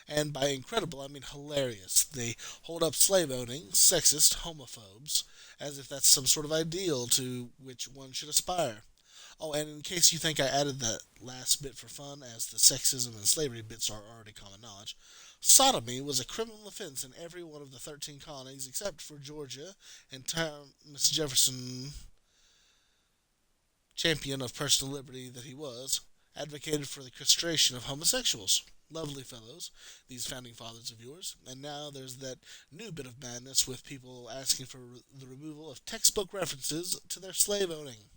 And by incredible, I mean hilarious. They hold up slave-owning, sexist, homophobes, as if that's some sort of ideal to which one should aspire. Oh, and in case you think I added that last bit for fun, as the sexism and slavery bits are already common knowledge, sodomy was a criminal offense in every one of the 13 colonies except for Georgia, and Thomas Jefferson, champion of personal liberty that he was, advocated for the castration of homosexuals. Lovely fellows, these founding fathers of yours. And now there's that new bit of madness with people asking for the removal of textbook references to their slave owning.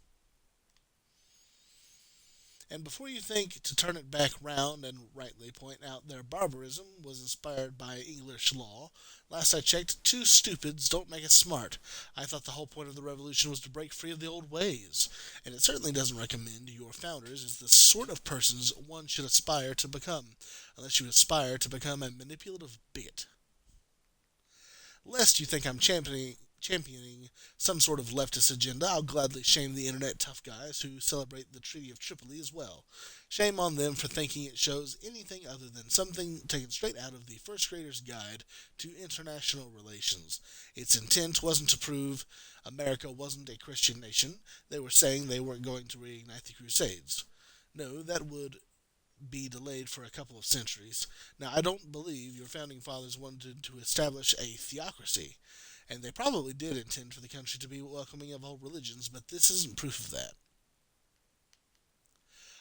And before you think to turn it back round and rightly point out their barbarism was inspired by English law, last I checked, two stupids don't make us smart. I thought the whole point of the revolution was to break free of the old ways, and it certainly doesn't recommend your founders as the sort of persons one should aspire to become, unless you aspire to become a manipulative bigot. Lest you think I'm championing some sort of leftist agenda, I'll gladly shame the internet tough guys who celebrate the Treaty of Tripoli as well. Shame on them for thinking it shows anything other than something taken straight out of the First Grader's Guide to International Relations. Its intent wasn't to prove America wasn't a Christian nation. They were saying they weren't going to reignite the Crusades. No, that would be delayed for a couple of centuries. Now, I don't believe your founding fathers wanted to establish a theocracy, and they probably did intend for the country to be welcoming of all religions, but this isn't proof of that.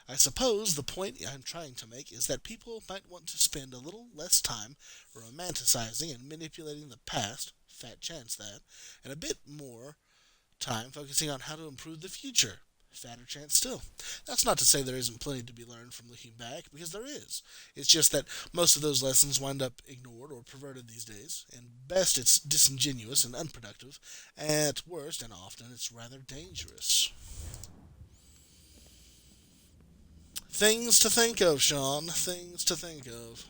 I suppose the point I'm trying to make is that people might want to spend a little less time romanticizing and manipulating the past, fat chance that, and a bit more time focusing on how to improve the future. fatter chance still. That's not to say there isn't plenty to be learned from looking back, because there is. It's just that most of those lessons wind up ignored or perverted these days. And best, it's disingenuous and unproductive. At worst, and often, it's rather dangerous. Things to think of, Sean. Things to think of.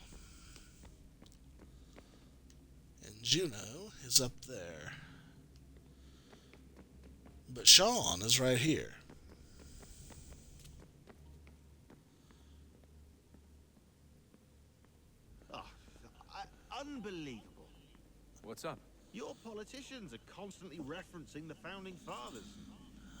And Juno is up there. But Sean is right here. Unbelievable. What's up? Your politicians are constantly referencing the founding fathers,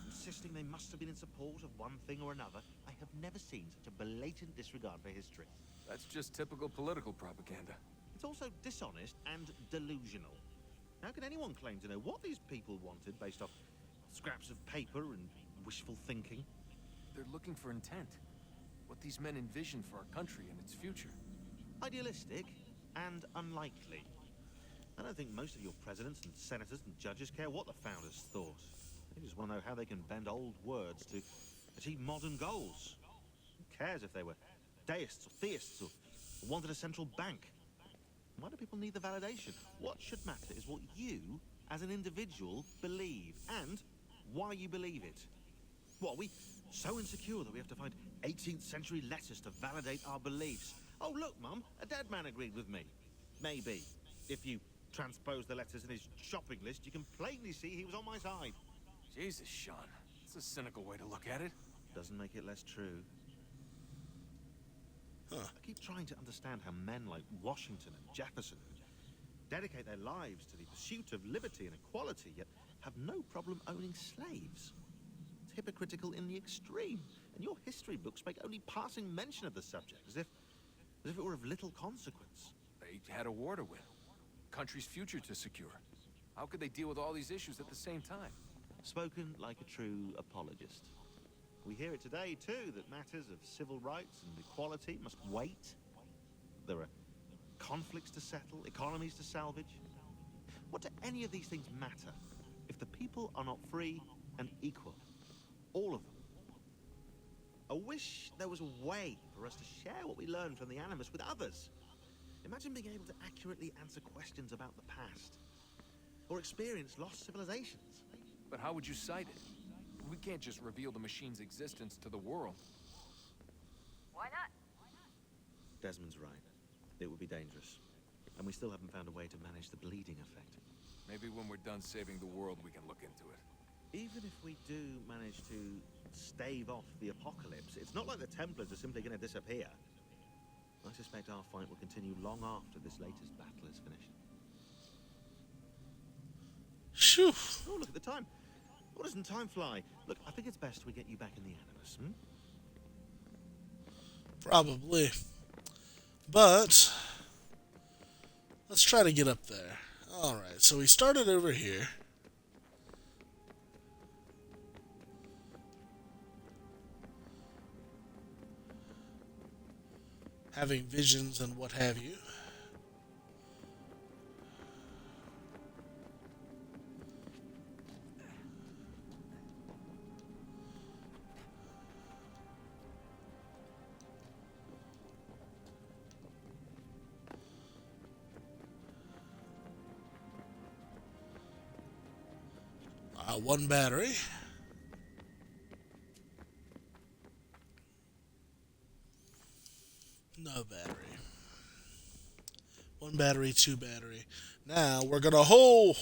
insisting they must have been in support of one thing or another. I have never seen such a blatant disregard for history. That's just typical political propaganda. It's also dishonest and delusional. How can anyone claim to know what these people wanted based off scraps of paper and wishful thinking? They're looking for intent. What these men envision for our country and its future. Idealistic and unlikely. I don't think most of your presidents and senators and judges care what the founders thought. They just want to know how they can bend old words to achieve modern goals. Who cares if they were deists or theists or wanted a central bank? Why do people need the validation? What should matter is what you, as an individual, believe, and why you believe it. What, are we so insecure that we have to find 18th century letters to validate our beliefs? Oh, look, Mum, a dead man agreed with me. Maybe. If you transpose the letters in his shopping list, you can plainly see he was on my side. Jesus, Sean. It's a cynical way to look at it. Doesn't make it less true. I keep trying to understand how men like Washington and Jefferson dedicate their lives to the pursuit of liberty and equality, yet have no problem owning slaves. It's hypocritical in the extreme, and your history books make only passing mention of the subject, as if it were of little consequence. They had a war to win. Country's future to secure. How could they deal with all these issues at the same time? Spoken like a true apologist. We hear it today, too, that matters of civil rights and equality must wait. There are conflicts to settle, economies to salvage. What do any of these things matter if the people are not free and equal? All of them. I wish there was a way for us to share what we learn from the Animus with others. Imagine being able to accurately answer questions about the past, or experience lost civilizations. But how would you cite it? We can't just reveal the machine's existence to the world. Why not? Desmond's right. It would be dangerous. And we still haven't found a way to manage the bleeding effect. Maybe when we're done saving the world, we can look into it. Even if we do manage to stave off the apocalypse, it's not like the Templars are simply going to disappear. I suspect our fight will continue long after this latest battle is finished. Phew. Oh, look at the time. Oh, doesn't time fly? Look, I think it's best we get you back in the Animus, Probably. But let's try to get up there. Alright, so we started over here. Having visions and what have you. One battery. No battery. One battery, two battery. Now we're gonna hold.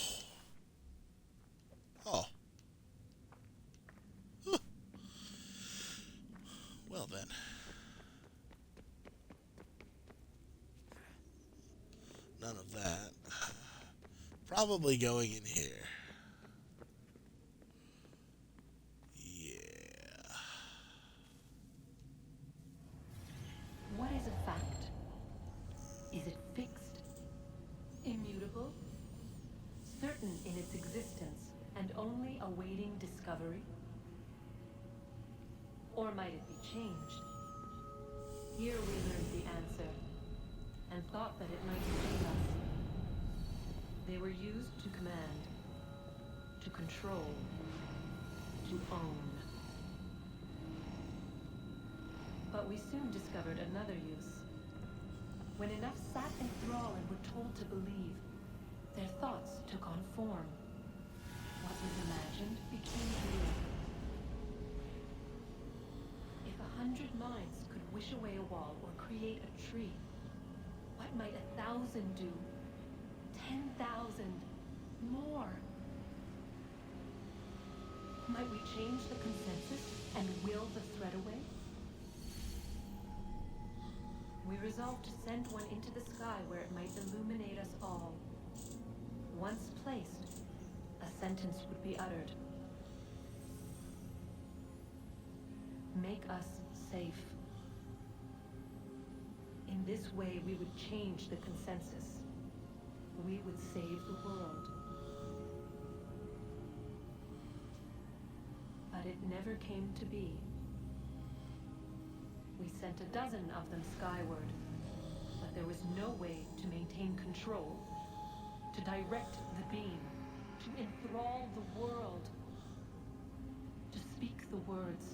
Oh. Huh. Well then. None of that. Probably going in here. What is a fact? Is it fixed? Immutable? Certain in its existence and only awaiting discovery? Or might it be changed? Here we learned the answer, and thought that it might save us. They were used to command, to control, to own. But we soon discovered another use. When enough sat in thrall and were told to believe, their thoughts took on form. What was imagined became real. If 100 minds could wish away a wall or create a tree, what might 1,000 do? 10,000? More? Might we change the consensus and will the thread away? We resolved to send one into the sky where it might illuminate us all. Once placed, a sentence would be uttered. Make us safe. In this way, we would change the consensus. We would save the world. But it never came to be. We sent a dozen of them skyward, but there was no way to maintain control, to direct the beam, to enthrall the world, to speak the words.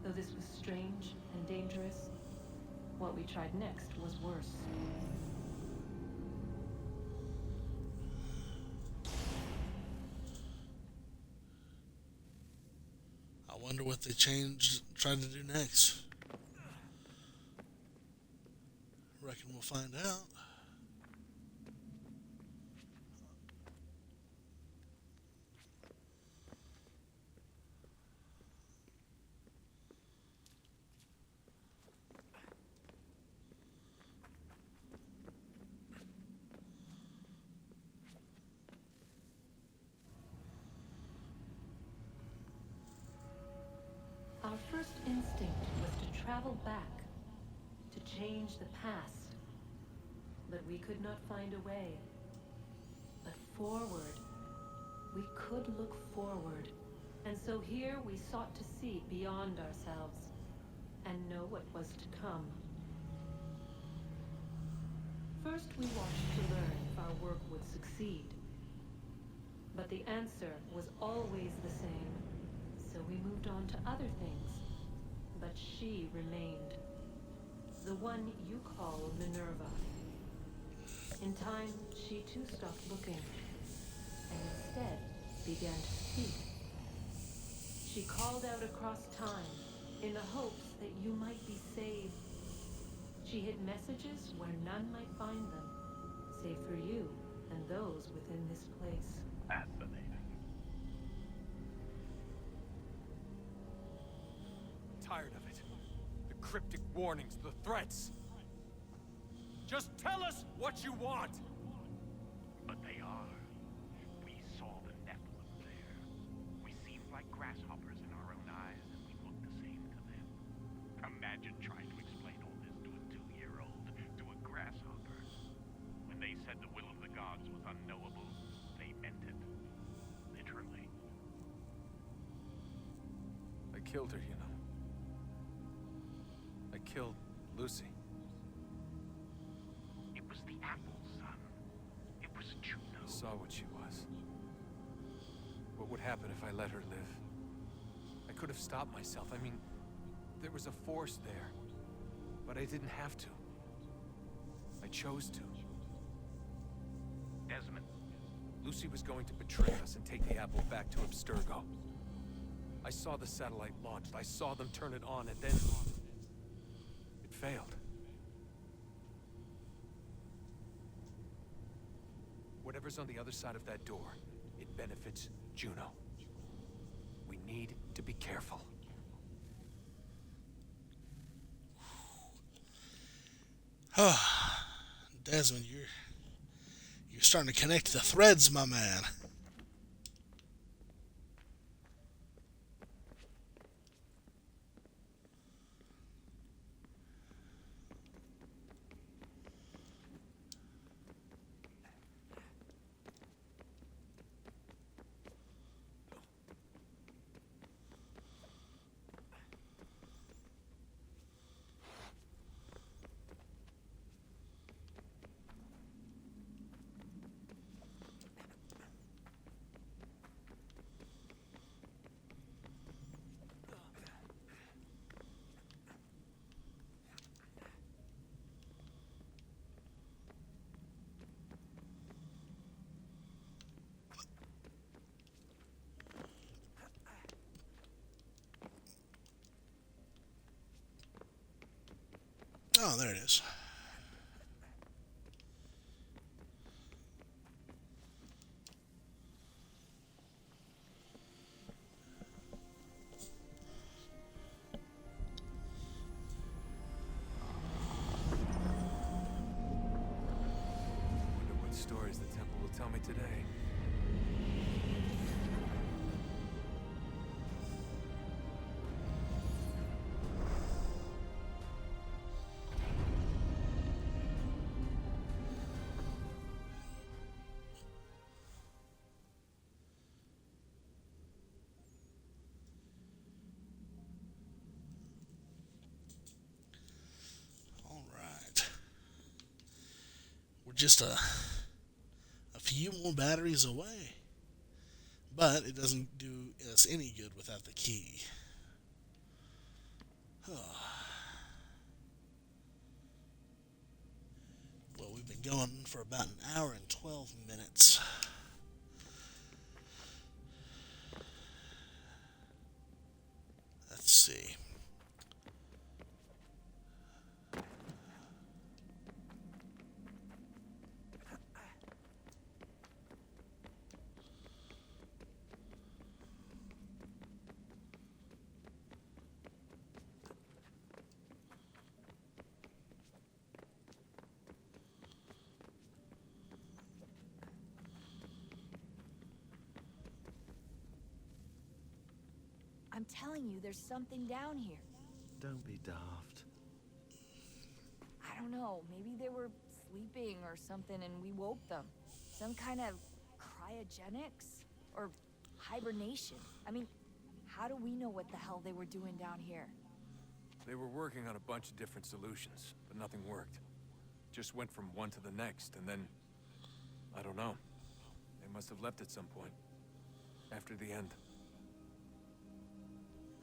Though this was strange and dangerous, what we tried next was worse. I wonder what they tried to do next. Reckon we'll find out. Our first instinct was to travel back, to change the past. But we could not find a way. But forward, we could look forward. And so here we sought to see beyond ourselves and know what was to come. First we watched to learn if our work would succeed. But the answer was always the same. So we moved on to other things. But she remained. The one you call Minerva. In time, she too stopped looking, and instead began to speak. She called out across time, in the hopes that you might be saved. She hid messages where none might find them, save for you and those within this place. Fascinating. Tired of it. The cryptic warnings, the threats. Just tell us what you want! But they are. We saw the Nephilim there. We seemed like grasshoppers in our own eyes, and we looked the same to them. Imagine trying to explain all this to a 2-year-old, to a grasshopper. When they said the will of the gods was unknowable, they meant it. Literally. I killed her, you know. I killed Lucy. It was the apple, son. It was Juno. I saw what she was. What would happen if I let her live? I could have stopped myself. I mean, there was a force there. But I didn't have to. I chose to. Desmond. Lucy was going to betray us and take the apple back to Abstergo. I saw the satellite launched. I saw them turn it on, and then... it failed. Whatever's on the other side of that door, it benefits Juno. We need to be careful. Desmond, you're starting to connect the threads, my man. Oh, there it is. Wonder what stories the temple will tell me today. All right. We're just a few more batteries away. But it doesn't do us any good without the key. Well, we've been going for about an hour and 12 minutes. Let's see. I'm telling you, there's something down here. Don't be daft. I don't know, maybe they were sleeping or something and we woke them. Some kind of cryogenics? Or hibernation. I mean, how do we know what the hell they were doing down here? They were working on a bunch of different solutions, but nothing worked. Just went from one to the next, and then... I don't know. They must have left at some point. After the end.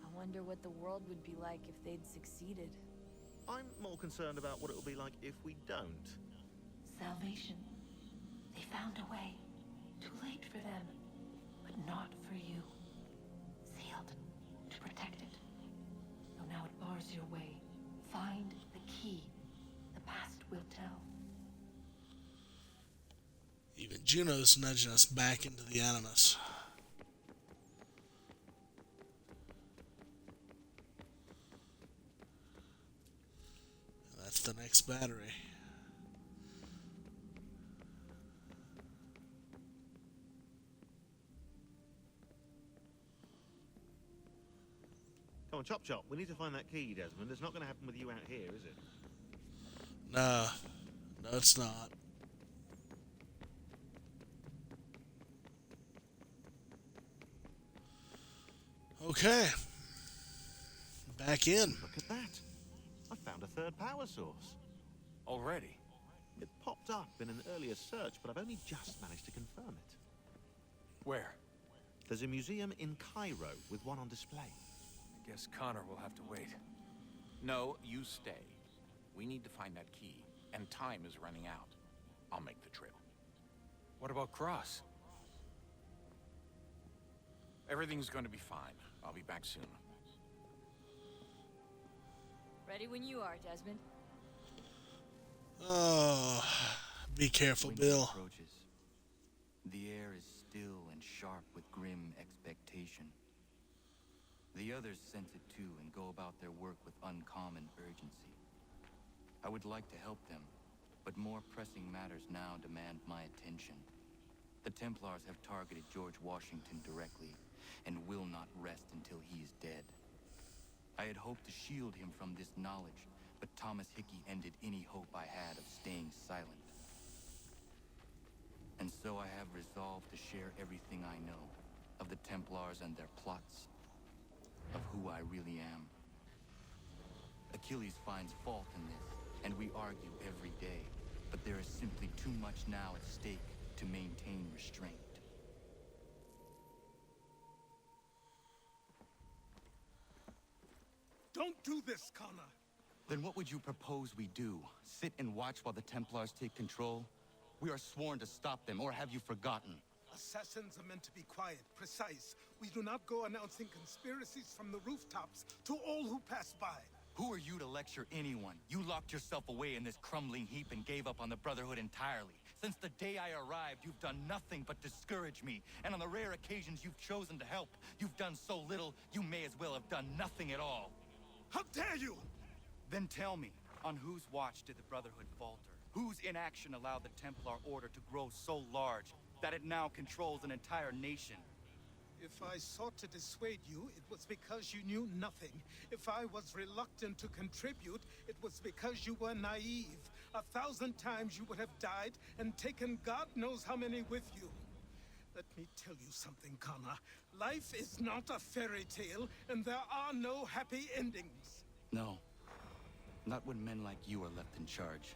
I wonder what the world would be like if they'd succeeded. I'm more concerned about what it'll be like if we don't. Salvation. They found a way. Too late for them, but not for you. Sealed to protect it. So now it bars your way. Find the key. The past will tell. Even Juno's nudging us back into the Animus. And that's the next battery. Come on, chop chop. We need to find that key, Desmond. It's not going to happen with you out here, is it? No, it's not. Okay. Back in. Look at that. I found a third power source. Already? It popped up in an earlier search, but I've only just managed to confirm it. Where? There's a museum in Cairo with one on display. I guess Connor will have to wait. No, you stay. We need to find that key, and time is running out. I'll make the trip. What about Cross? Everything's going to be fine. I'll be back soon. Ready when you are, Desmond. Oh, be careful, Winter Bill. approaches. The air is still and sharp with grim expectation. The others sense it too and go about their work with uncommon urgency. I would like to help them, but more pressing matters now demand my attention. The Templars have targeted George Washington directly, and will not rest until he is dead. I had hoped to shield him from this knowledge, but Thomas Hickey ended any hope I had of staying silent. And so I have resolved to share everything I know of the Templars and their plots, of who I really am. Achilles finds fault in this, and we argue every day, but there is simply too much now at stake to maintain restraint. Don't do this, Connor. Then what would you propose we do? Sit and watch while the Templars take control? We are sworn to stop them, or have you forgotten? Assassins are meant to be quiet, precise. We do not go announcing conspiracies from the rooftops to all who pass by. Who are you to lecture anyone? You locked yourself away in this crumbling heap and gave up on the Brotherhood entirely. Since the day I arrived, you've done nothing but discourage me. And on the rare occasions you've chosen to help, you've done so little, you may as well have done nothing at all. How dare you! Then tell me, on whose watch did the Brotherhood falter? Whose inaction allowed the Templar Order to grow so large that it now controls an entire nation? If I sought to dissuade you, it was because you knew nothing. If I was reluctant to contribute, it was because you were naive. 1,000 times you would have died and taken God knows how many with you. Let me tell you something, Connor. Life is not a fairy tale, and there are no happy endings. No. Not when men like you are left in charge.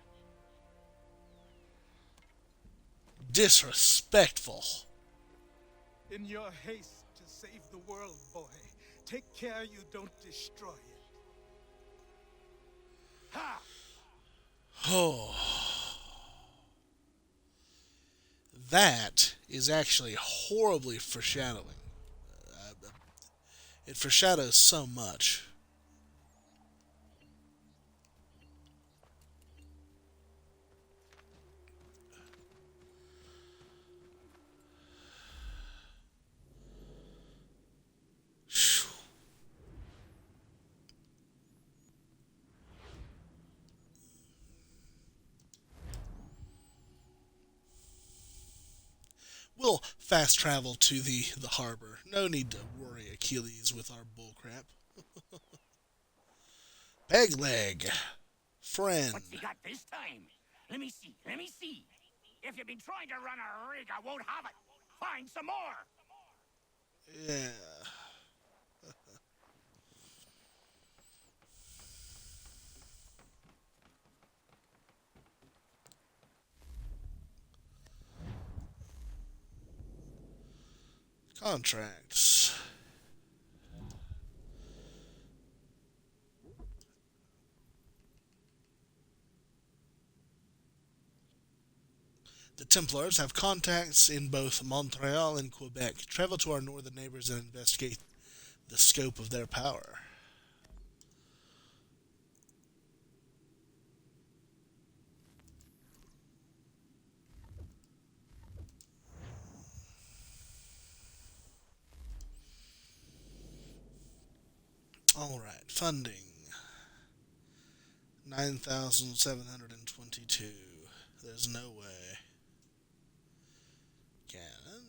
Disrespectful. In your haste to save the world, boy, take care you don't destroy it. Ha! Oh. That is actually horribly foreshadowing. It foreshadows so much. We'll fast travel to the harbor. No need to worry Achilles with our bullcrap. Pegleg. Friend. What's he got this time? Let me see, let me see. If you've been trying to run a rig, I won't have it. Find some more. Yeah. Contracts. The Templars have contacts in both Montreal and Quebec. Travel to our northern neighbors and investigate the scope of their power. Alright, funding. 9,722. There's no way. Cannon.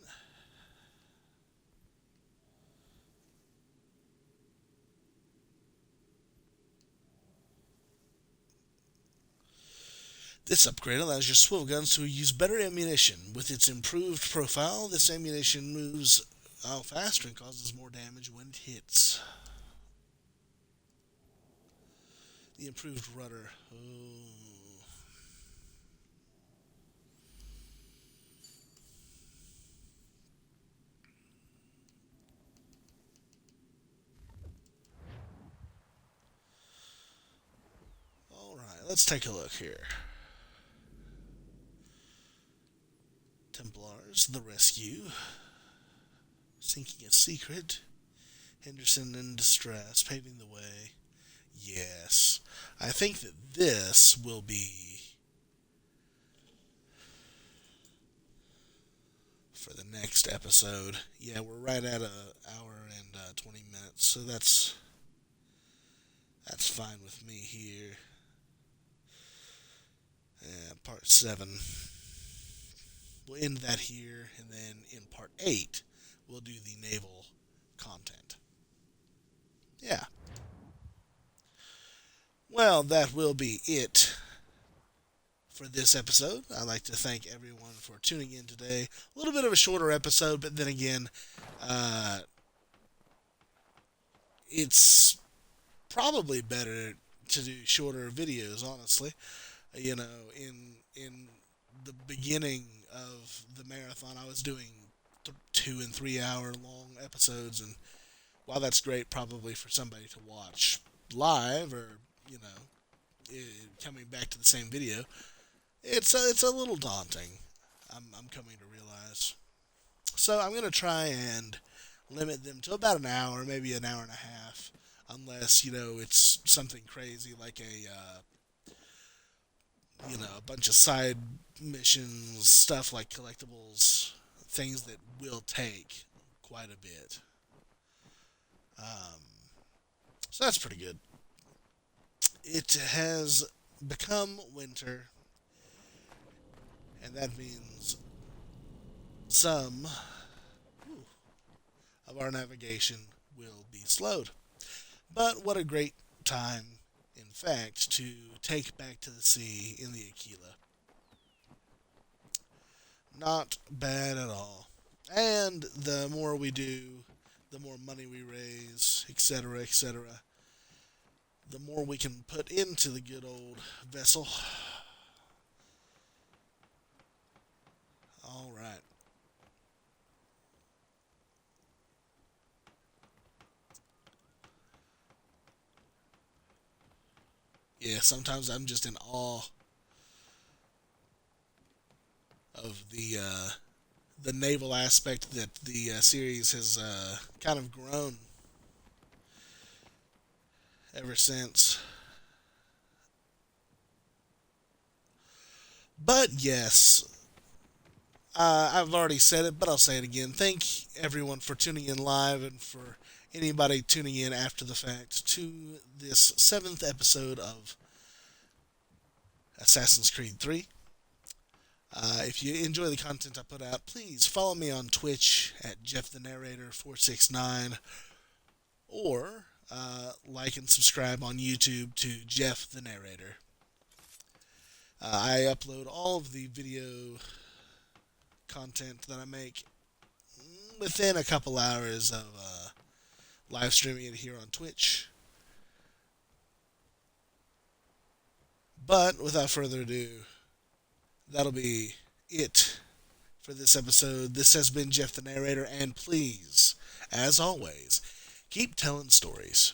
This upgrade allows your swivel guns to use better ammunition. With its improved profile, this ammunition moves out faster and causes more damage when it hits. The improved rudder. Oh. Alright, let's take a look here. Templars, the rescue. Sinking a secret. Henderson in distress, paving the way. Yes. I think that this will be for the next episode. Yeah, we're right at an hour and 20 minutes, so that's fine with me here. Part 7. We'll end that here, and then in part 8, we'll do the naval content. Yeah. Well, that will be it for this episode. I'd like to thank everyone for tuning in today. A little bit of a shorter episode, but then again, it's probably better to do shorter videos, honestly. You know, in the beginning of the marathon, I was doing 2 and 3 hour long episodes, and while that's great probably for somebody to watch live or, you know, coming back to the same video, it's a little daunting. I'm coming to realize. So I'm going to try and limit them to about an hour, maybe an hour and a half. unless it's something crazy like a bunch of side missions, stuff like collectibles, things that will take quite a bit. Um, so that's pretty good. It has become winter, and that means some of our navigation will be slowed. But what a great time, in fact, to take back to the sea in the Aquila. Not bad at all. And the more we do, the more money we raise, etc., etc., the more we can put into the good old vessel. All right. Yeah, sometimes I'm just in awe of the naval aspect that the series has kind of grown ever since. But yes, I've already said it, but I'll say it again. Thank everyone for tuning in live and for anybody tuning in after the fact to this 7th episode of Assassin's Creed 3. If you enjoy the content I put out, please follow me on Twitch at JeffTheNarrator469 or like and subscribe on YouTube to Jeff the Narrator. I upload all of the video content that I make within a couple hours of live streaming it here on Twitch. But without further ado, that'll be it for this episode. This has been Jeff the Narrator, and please, as always, keep telling stories.